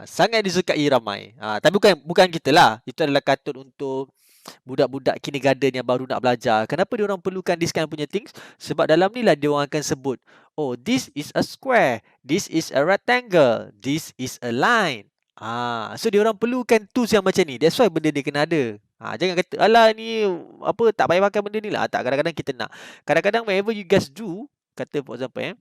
Speaker 1: Sangat disukai ramai. Tapi bukan kita lah. Itu adalah kartun untuk budak-budak kindergarten yang baru nak belajar. Kenapa dia orang perlukan this kind punya things? Sebab dalam ni lah dia orang akan sebut, oh, this is a square, this is a rectangle, this is a line. So dia orang perlukan tools yang macam ni. That's why benda dia kena ada. Jangan kata, alah ni apa, tak payah pakai benda ni lah. Tak, kadang-kadang kita nak. Kadang-kadang whenever you guys do, kata for example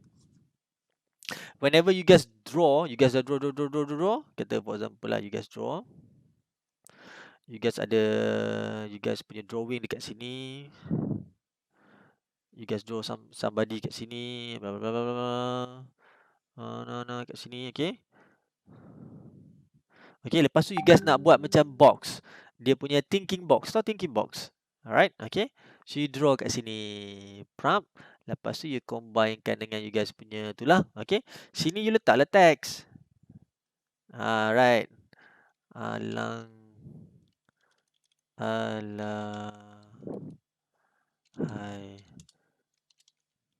Speaker 1: whenever you guys draw, you guys draw. Kata for example lah, you guys draw. You guys ada, you guys punya drawing dekat sini. You guys draw somebody kat sini, bla bla bla bla bla. Kat sini, okay. Okay, lepas tu you guys nak buat macam box. Dia punya thinking box. Tahu thinking box? Alright, okay. So you draw kat sini, prompt. Lepas tu you combinekan dengan you guys punya tu lah, okay. Sini you letaklah text. Right. Alang. Hai.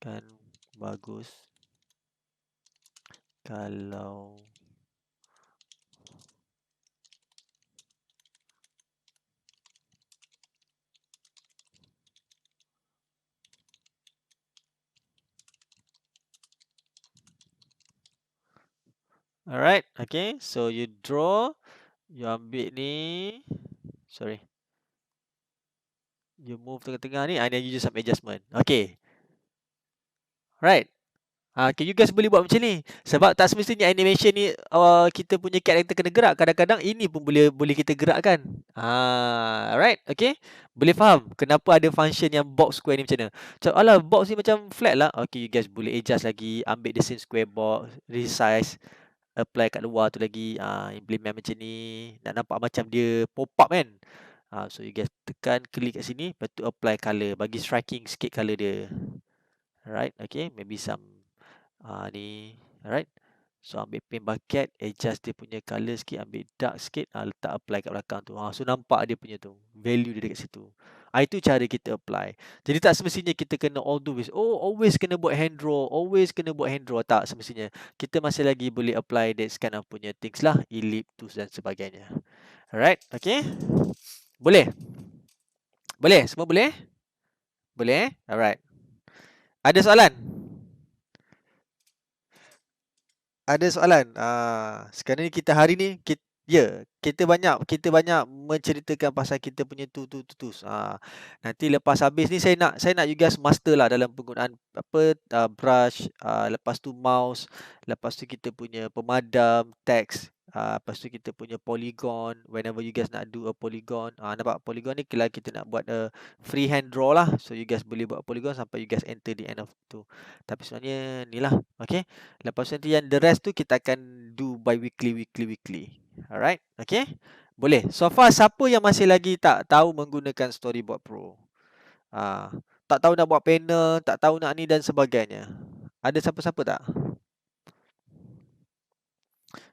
Speaker 1: Kan bagus kalau alright, okay. So you draw, you ambil ni, sorry, you move tengah-tengah ni, and then you do some adjustment. Okay. Right. Okay, you guys boleh buat macam ni. Sebab tak semestinya animation ni kita punya karakter kena gerak. Kadang-kadang ini pun boleh kita gerakkan. Alright, okay. Boleh faham kenapa ada function yang box square ni macam mana. Macam, alah box ni macam flat lah. Okay, you guys boleh adjust lagi. Ambil the same square box, resize, apply kat luar tu lagi. Implement macam ni. Nak nampak macam dia pop up kan. So you guys tekan, klik kat sini. Lepas tu apply colour. Bagi striking sikit colour dia. Alright, okay. Maybe some ni, alright. So ambil paint bucket, adjust dia punya colour sikit, ambil dark sikit, letak apply kat belakang tu. So nampak dia punya tu, value dia dekat situ. Itu cara kita apply. Jadi tak semestinya kita kena all do with, always kena buat hand draw, always kena buat hand draw. Tak semestinya. Kita masih lagi boleh apply that kind of punya things lah, ellipse dan sebagainya. Alright, okay. Boleh? Boleh? Semua boleh? Boleh? Alright. Ada soalan? Ada soalan. Sekarang ni kita hari ni kita banyak menceritakan pasal kita punya tools. Nanti lepas habis ni saya nak you guys master lah dalam penggunaan brush, lepas tu mouse, lepas tu kita punya pemadam, text, lepas tu kita punya polygon. Whenever you guys nak do a polygon, nampak polygon ni kalau kita nak buat a freehand draw lah. So you guys boleh buat polygon sampai you guys enter the end of tu. Tapi sebenarnya ni lah, okay. Lepas nanti yang the rest tu kita akan do by weekly. Alright, okay. Boleh. So far siapa yang masih lagi tak tahu menggunakan Storyboard Pro? Tak tahu nak buat panel, tak tahu nak ni dan sebagainya. Ada siapa-siapa tak?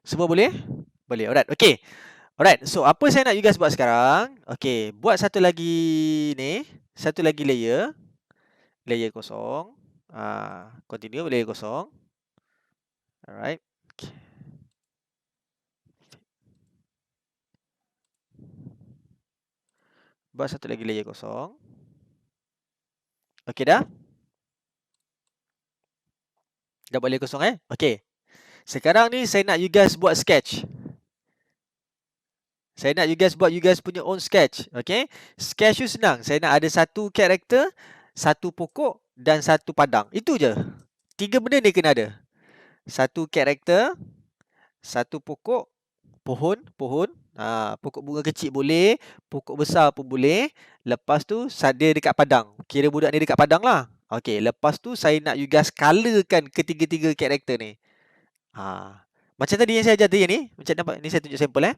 Speaker 1: Semua boleh? Boleh. Alright, okay. Alright, so apa saya nak you guys buat sekarang? Okay, buat satu lagi ni, satu lagi layer kosong. Continue layer kosong. Alright. Buat satu lagi layer kosong. Okey dah? Dah buat layer kosong Okey. Sekarang ni saya nak you guys buat sketch. Saya nak you guys buat you guys punya own sketch. Okay? Sketch tu senang. Saya nak ada satu karakter, satu pokok dan satu padang. Itu je. 3 benda ni kena ada. Satu karakter, satu pokok, pohon. Pokok bunga kecil boleh, pokok besar pun boleh. Lepas tu dia dekat padang. Kira budak ni dekat padang lah. Okay, lepas tu saya nak you guys colourkan ketiga-tiga karakter ni. Macam tadi yang saya ajar tadi ni. Macam nampak ni saya tunjuk sampel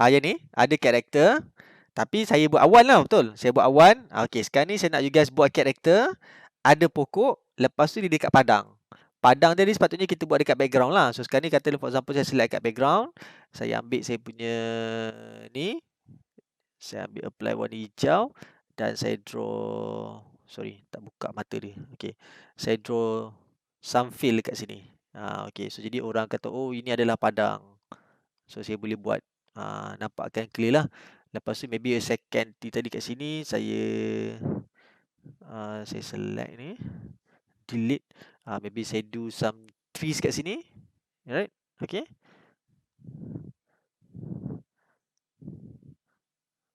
Speaker 1: yang ni ada karakter. Tapi saya buat awan lah, betul. Saya buat awan. Okey, sekarang ni saya nak you guys buat karakter. Ada pokok. Lepas tu dia dekat padang. Padang tadi sepatutnya kita buat dekat background lah. So sekarang ni kata for example saya select kat background. Saya ambil saya punya ni. Saya ambil apply warna hijau. Dan saya draw. Sorry, tak buka mata dia. Okey. Saya draw some fill dekat sini. Okey, so jadi orang kata, oh ini adalah padang. So saya boleh buat nampakkan clear lah. Lepas tu maybe a second tadi kat sini saya select ni, delete. Maybe saya do some trees kat sini. Alright? Okay.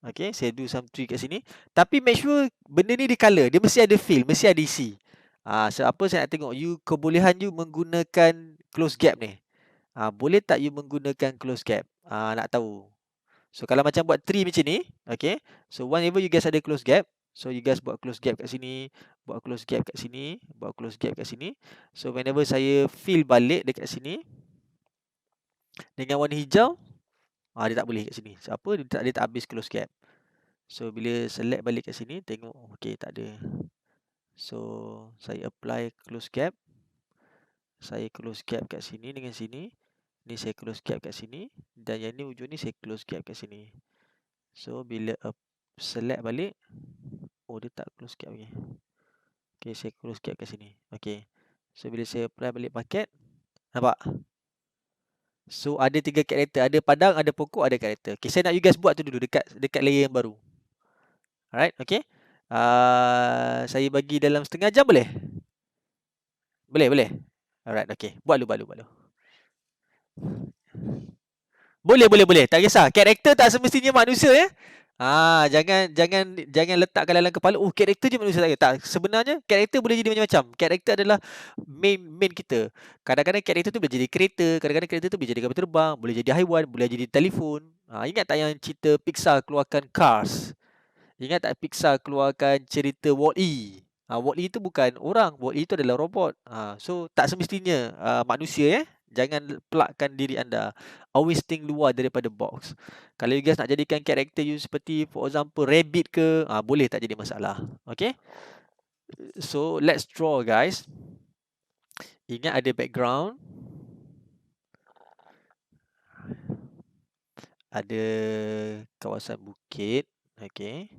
Speaker 1: Okay, saya do some tree kat sini. Tapi make sure benda ni di color. Dia mesti ada fill, mesti ada isi. So apa saya nak tengok you kebolehan you menggunakan close gap ni. Boleh tak you menggunakan close gap? Nak tahu. So kalau macam buat tree macam ni, okay. So whenever you guys ada close gap, so you guys buat close gap kat sini, buat close gap kat sini, buat close gap kat sini. So whenever saya fill balik dekat sini dengan warna hijau, dia tak boleh kat sini. So apa? Dia tak habis close gap. So bila select balik kat sini, tengok okay tak ada. So saya apply close gap. Saya close gap kat sini dengan sini. Ni saya close gap kat sini dan yang ni ujung ni saya close gap kat sini. So bila select balik, oh dia tak close gap lagi. Okay, saya close gap kat sini. Okay. So bila saya apply balik bucket, nampak? So ada 3 karakter, ada padang, ada pokok, ada karakter. Okay, saya nak you guys buat tu dulu dekat layer yang baru. Alright, okay. Saya bagi dalam setengah jam boleh? Boleh. Alright, okay. Buat dulu. Boleh. Tak kisah. Karakter tak semestinya manusia jangan letakkan dalam kepala karakter je manusia tak. Sebenarnya karakter boleh jadi macam-macam. Karakter adalah main kita. Kadang-kadang karakter tu boleh jadi kereta, kadang-kadang karakter tu boleh jadi kapal terbang, boleh jadi haiwan, boleh jadi telefon. Ingat tak yang cerita Pixar keluarkan Cars? Ingat tak Pixar keluarkan cerita Wall-E? Wall-E itu bukan orang, Wall-E itu adalah robot. So tak semestinya manusia Jangan pelakkan diri anda. Always think luar daripada box. Kalau you guys nak jadikan karakter you seperti for example rabbit ke, boleh, tak jadi masalah. Okay. So let's draw guys. Ingat ada background. Ada kawasan bukit. Okay.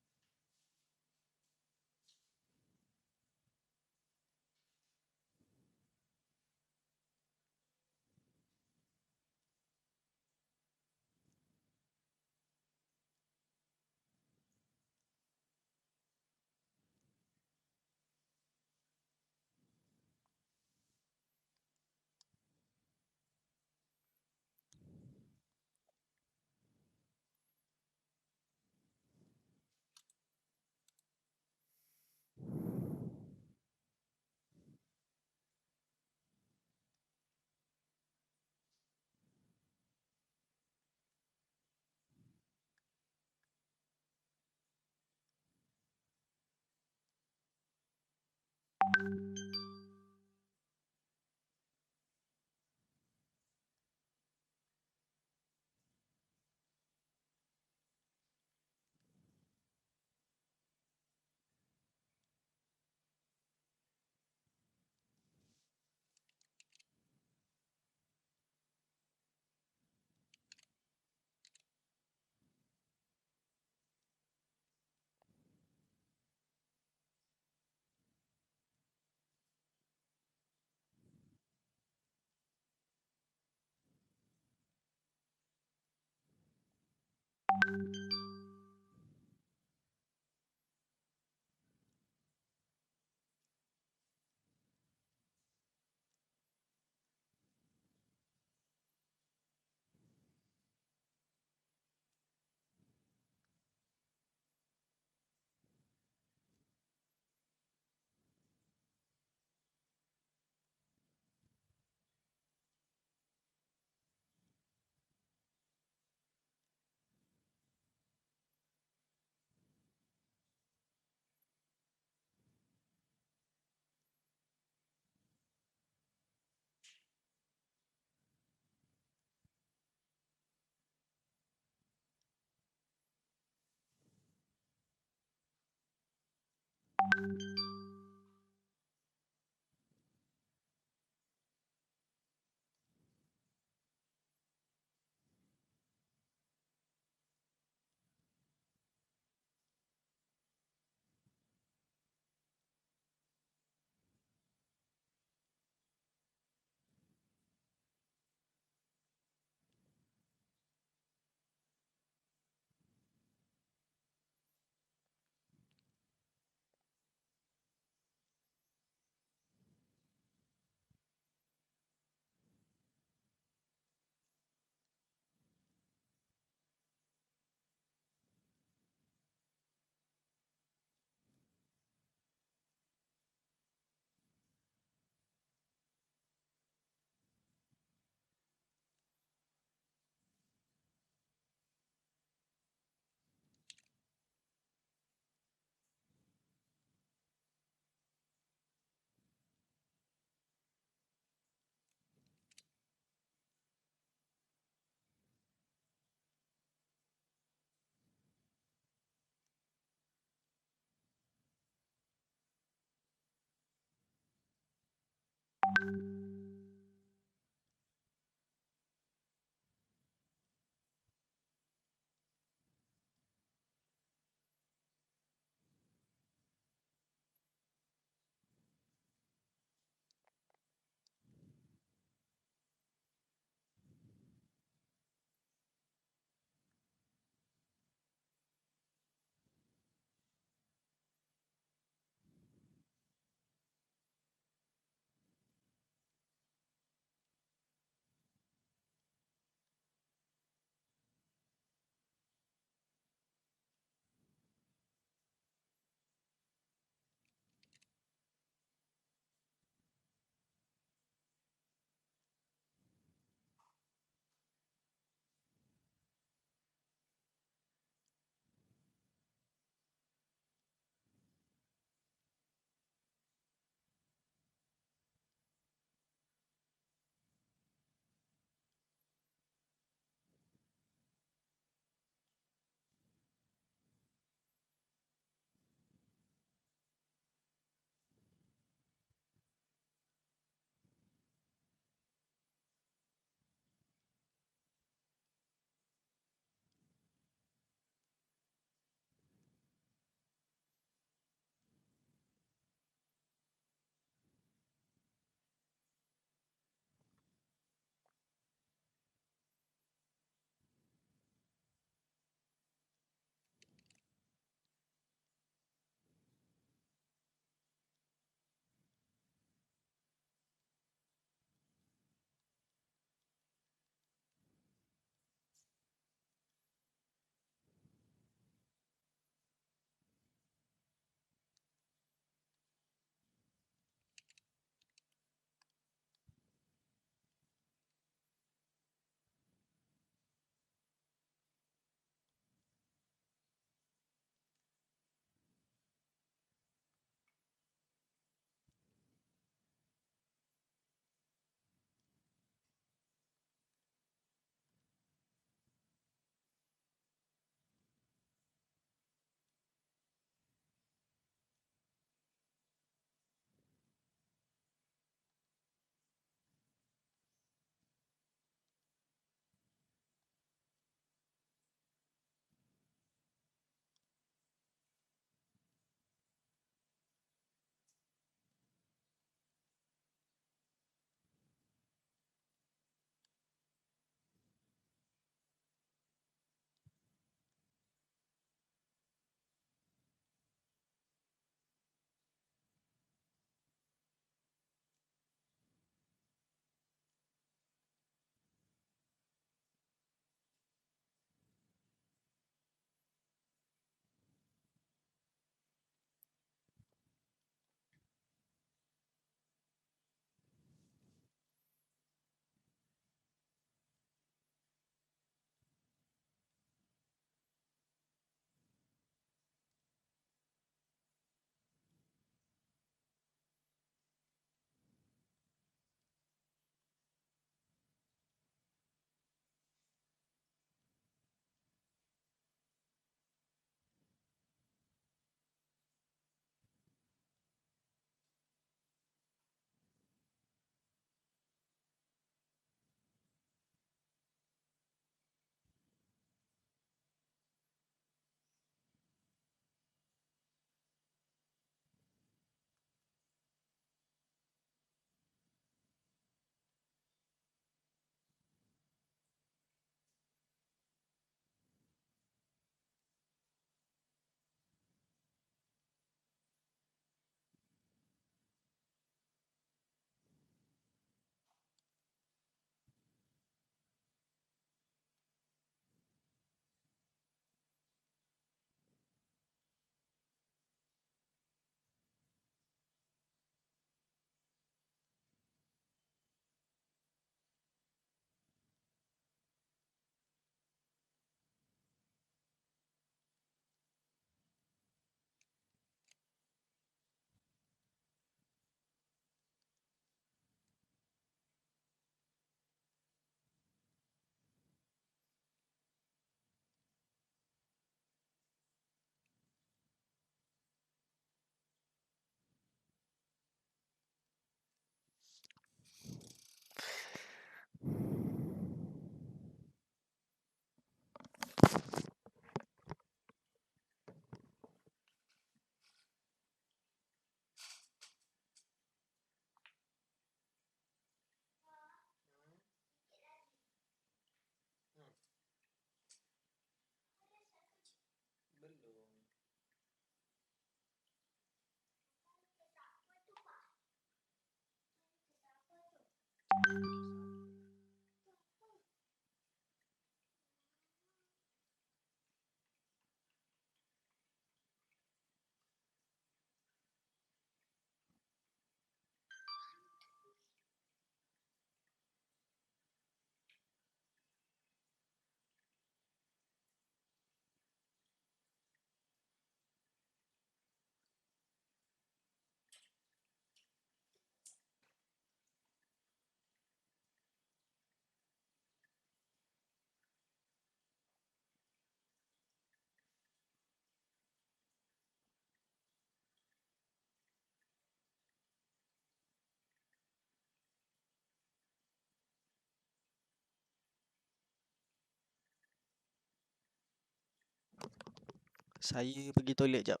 Speaker 1: Saya pergi toilet jap.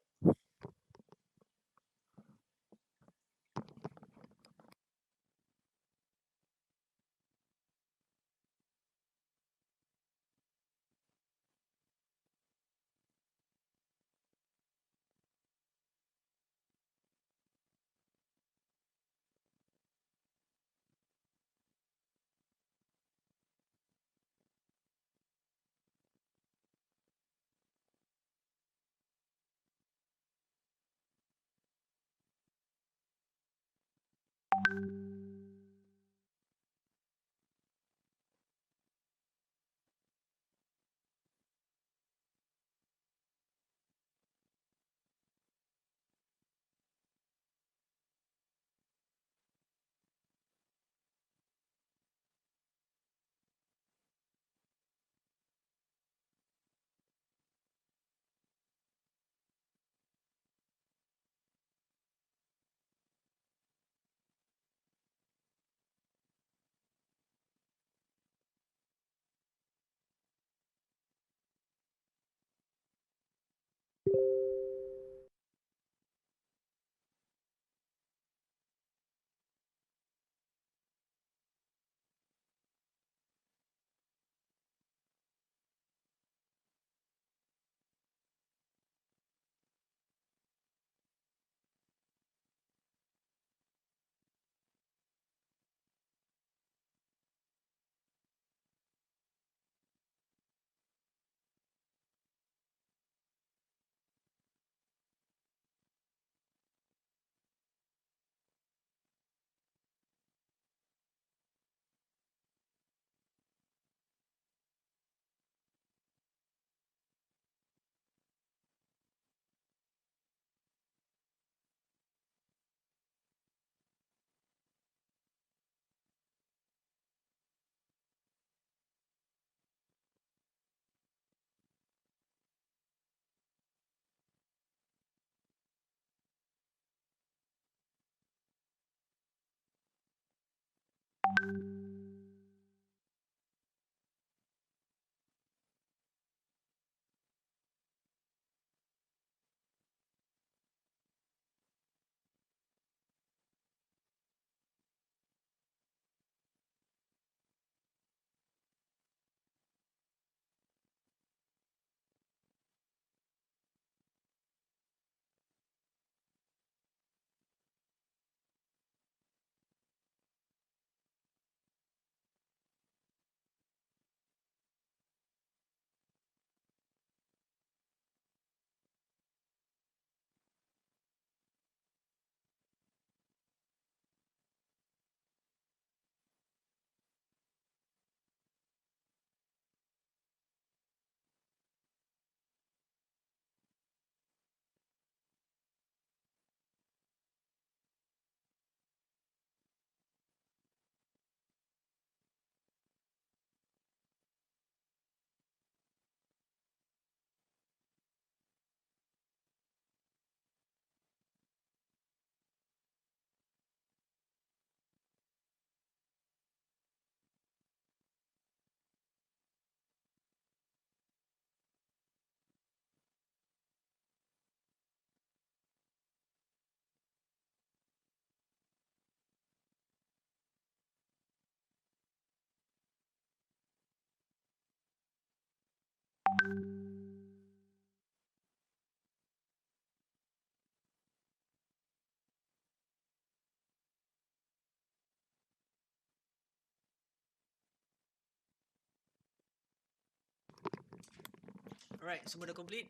Speaker 1: Alright, semua dah complete?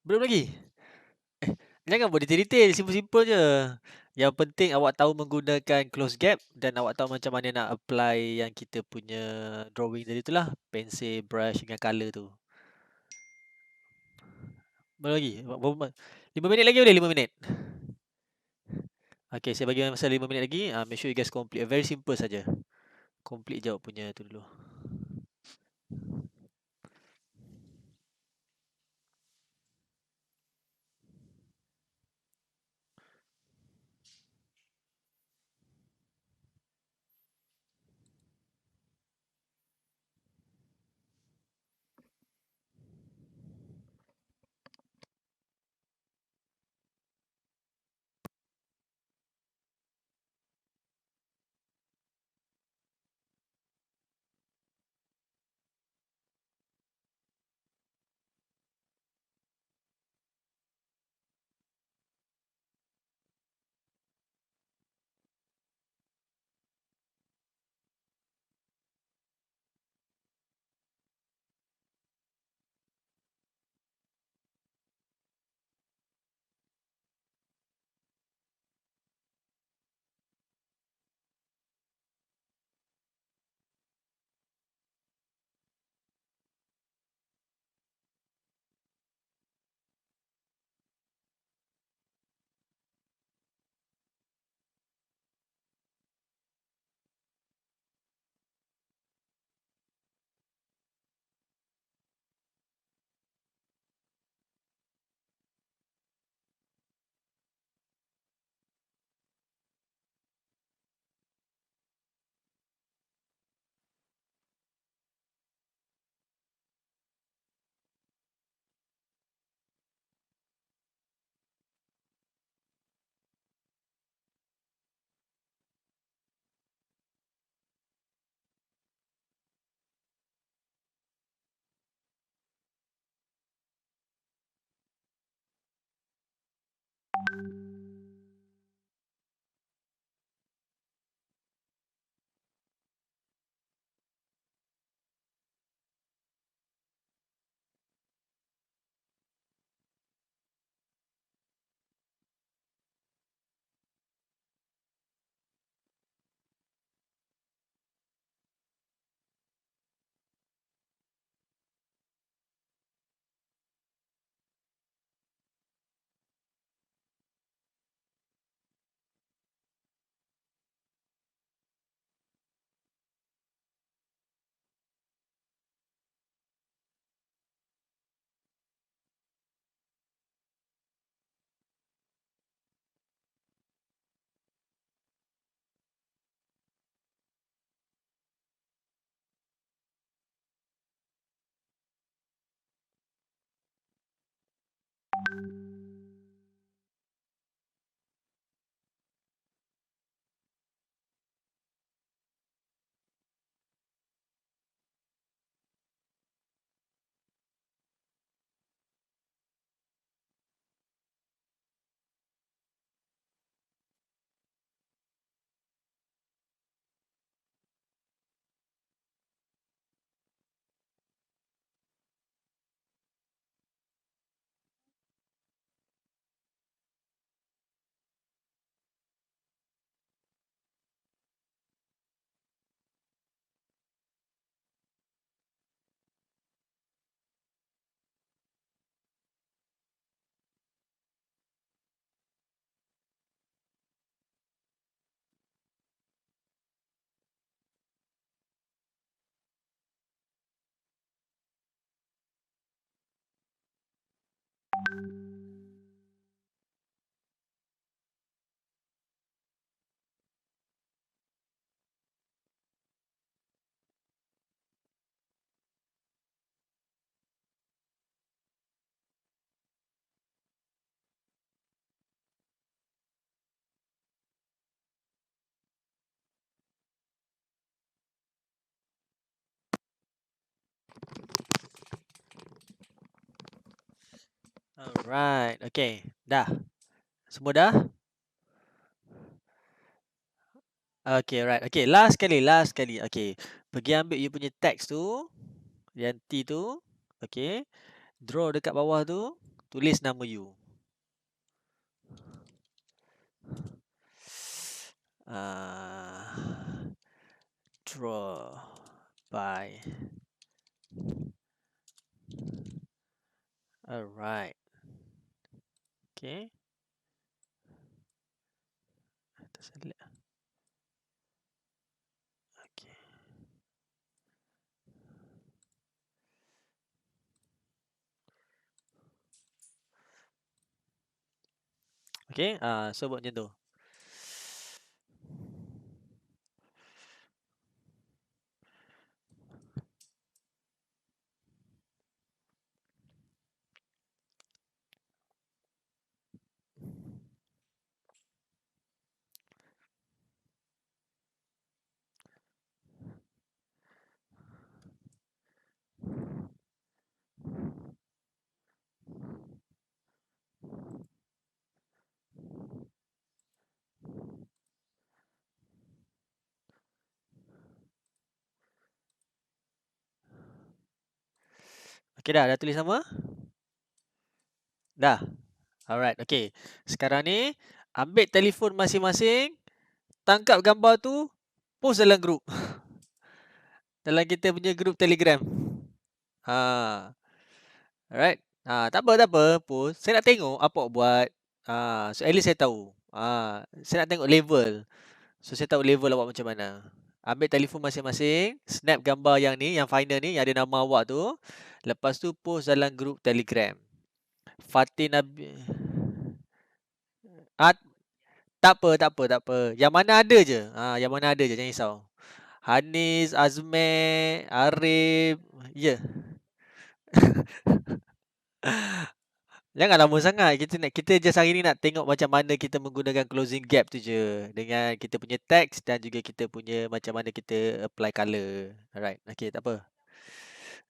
Speaker 1: Belum lagi? Jangan buat detail-detail, simple-simple je. Yang penting awak tahu menggunakan close gap dan awak tahu macam mana nak apply yang kita punya drawing tadi tu lah. Pensel, brush dengan colour tu. Belum lagi? 5 minit lagi boleh? 5 minit? Okay, saya bagi masa 5 minit lagi. Make sure you guys complete. Very simple saja. Complete je awak punya tu dulu. Alright, okay. Dah. Semua dah? Okay, right. Okay, last sekali. Okay, pergi ambil you punya teks tu. Yang T tu, okay. Draw dekat bawah tu, tulis nama you. Draw by. Alright. Okay. Terselect. Okay. Okay. So buat macam tu. Okay dah tulis nama? Dah. Alright, okay. Sekarang ni ambil telefon masing-masing, tangkap gambar tu, post dalam grup. Dalam kita punya grup Telegram. Ha. Alright. Tak apa, tak apa. Post. Saya nak tengok apa awak buat. So at least saya tahu. Saya nak tengok level. So saya tahu level awak macam mana. Ambil telefon masing-masing, snap gambar yang ni, yang final ni, yang ada nama awak tu. Lepas tu post dalam grup Telegram. Fatin Nabi. Ah, tak apa, tak apa, tak apa. Yang mana ada je. Yang mana ada je, jangan risau. Hanis, Azmek, Arif. Ya. Jangan lama sangat. Kita just hari ni nak tengok macam mana kita menggunakan closing gap tu je. Dengan kita punya text dan juga kita punya macam mana kita apply colour. Alright. Okay, tak apa.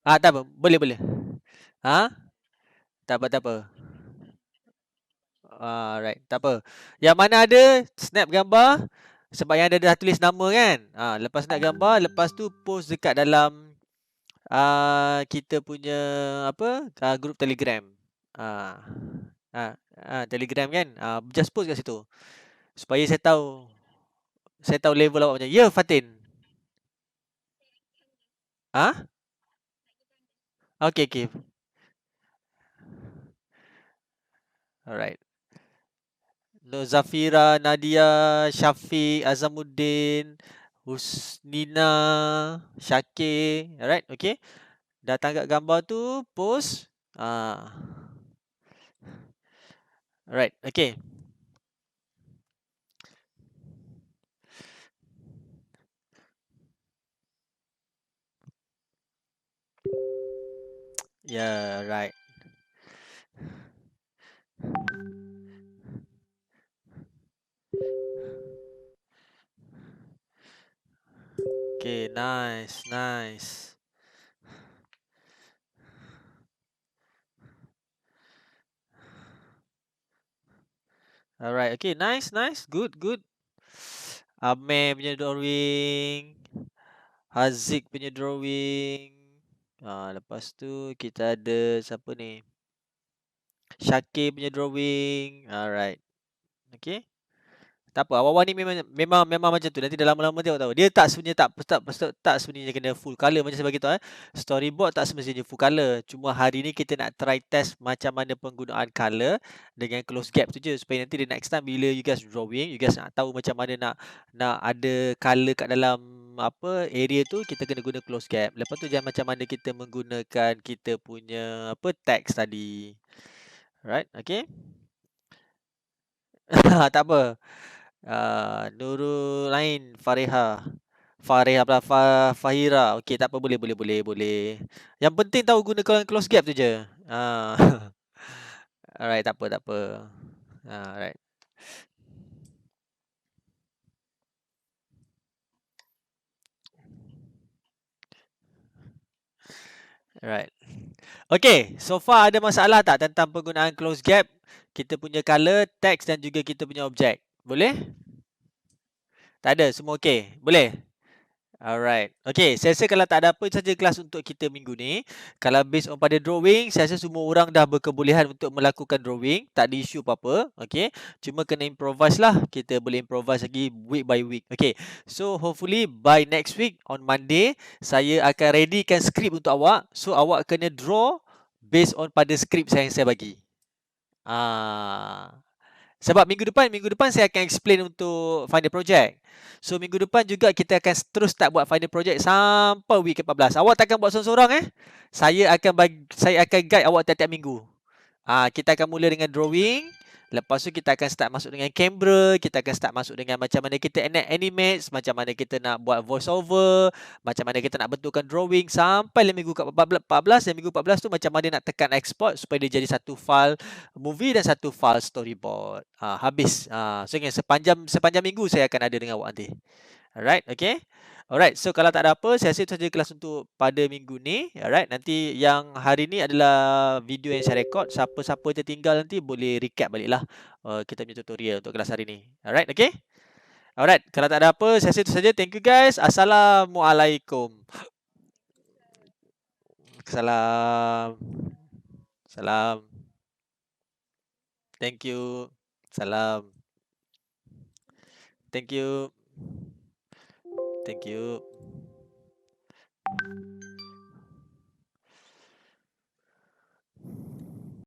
Speaker 1: Tak apa. Boleh, boleh. Ha? Tak apa, tak apa. Alright. Tak apa. Yang mana ada, snap gambar. Sebab yang ada dah tulis nama kan. Lepas snap gambar, lepas tu post dekat dalam kita punya apa? Grup Telegram. Ah. Telegram kan. Just post kat situ. Supaya saya tahu level awak macam. Ya, Fatin. Ah? Okey, okey. Alright. Nur Zafira, Nadia, Syafiq, Azamuddin, Husnina, Syakir. Alright, okey. Dah tangkap gambar tu, post. Alright, okey. Yeah, right. Okay, nice, nice. Alright, okay, nice, nice, good, good. Amir punya drawing, Haziq punya drawing. Lepas tu kita ada siapa ni? Syakir punya drawing. Alright. Okay. Tak apa, awal-awal ni memang macam tu. Nanti dah lama-lama tengok tahu. Dia tak sebenarnya tak sebenarnya kena full color macam saya bagi tahu. Storyboard tak semestinya full color. Cuma hari ni kita nak try test macam mana penggunaan color dengan close gap tu je, supaya nanti the next time bila you guys drawing, you guys nak tahu macam mana nak ada color kat dalam apa area tu, kita kena guna close gap. Lepas tu jangan macam mana kita menggunakan kita punya apa text tadi. Right? Okay? Tak apa. Nurul lain Fariha. Fariha pula Fahira. Okey, tak apa, boleh. Yang penting tahu guna close gap tu je. Alright, tak apa. Alright. Alright. Okay, so far ada masalah tak tentang penggunaan close gap? Kita punya color, text dan juga kita punya objek. Boleh? Tak ada, semua okey. Boleh? Alright. Okay, saya rasa kalau tak ada apa saja kelas untuk kita minggu ni. Kalau based on pada drawing, saya rasa semua orang dah berkebolehan untuk melakukan drawing. Tak ada isu apa-apa. Okay. Cuma kena improvise lah. Kita boleh improvise lagi week by week. Okay. So, hopefully by next week on Monday, saya akan readykan skrip untuk awak. So, awak kena draw based on pada skrip yang saya bagi. Ah. Sebab minggu depan saya akan explain untuk final project. So minggu depan juga kita akan terus start buat final project sampai week ke-14. Awak takkan buat seorang-seorang eh? Saya akan guide awak tiap-tiap minggu. Kita akan mula dengan drawing. Lepas tu kita akan start masuk dengan kamera, kita akan start masuk dengan macam mana kita animate, macam mana kita nak buat voice over, macam mana kita nak bentukkan drawing sampai minggu ke-14 dan minggu 14 tu macam mana nak tekan export supaya dia jadi satu file movie dan satu file storyboard. Habis. So sepanjang minggu saya akan ada dengan awak nanti. Alright, okay. Alright, so kalau tak ada apa, saya rasa itu saja kelas untuk pada minggu ni. Alright, nanti yang hari ni adalah video yang saya rekod. Siapa-siapa tertinggal nanti boleh recap balik lah kita punya tutorial untuk kelas hari ni. Alright, okay. Alright, kalau tak ada apa, saya rasa itu saja. Thank you guys. Assalamualaikum. Salam. Salam. Thank you. Salam. Thank you. Thank you.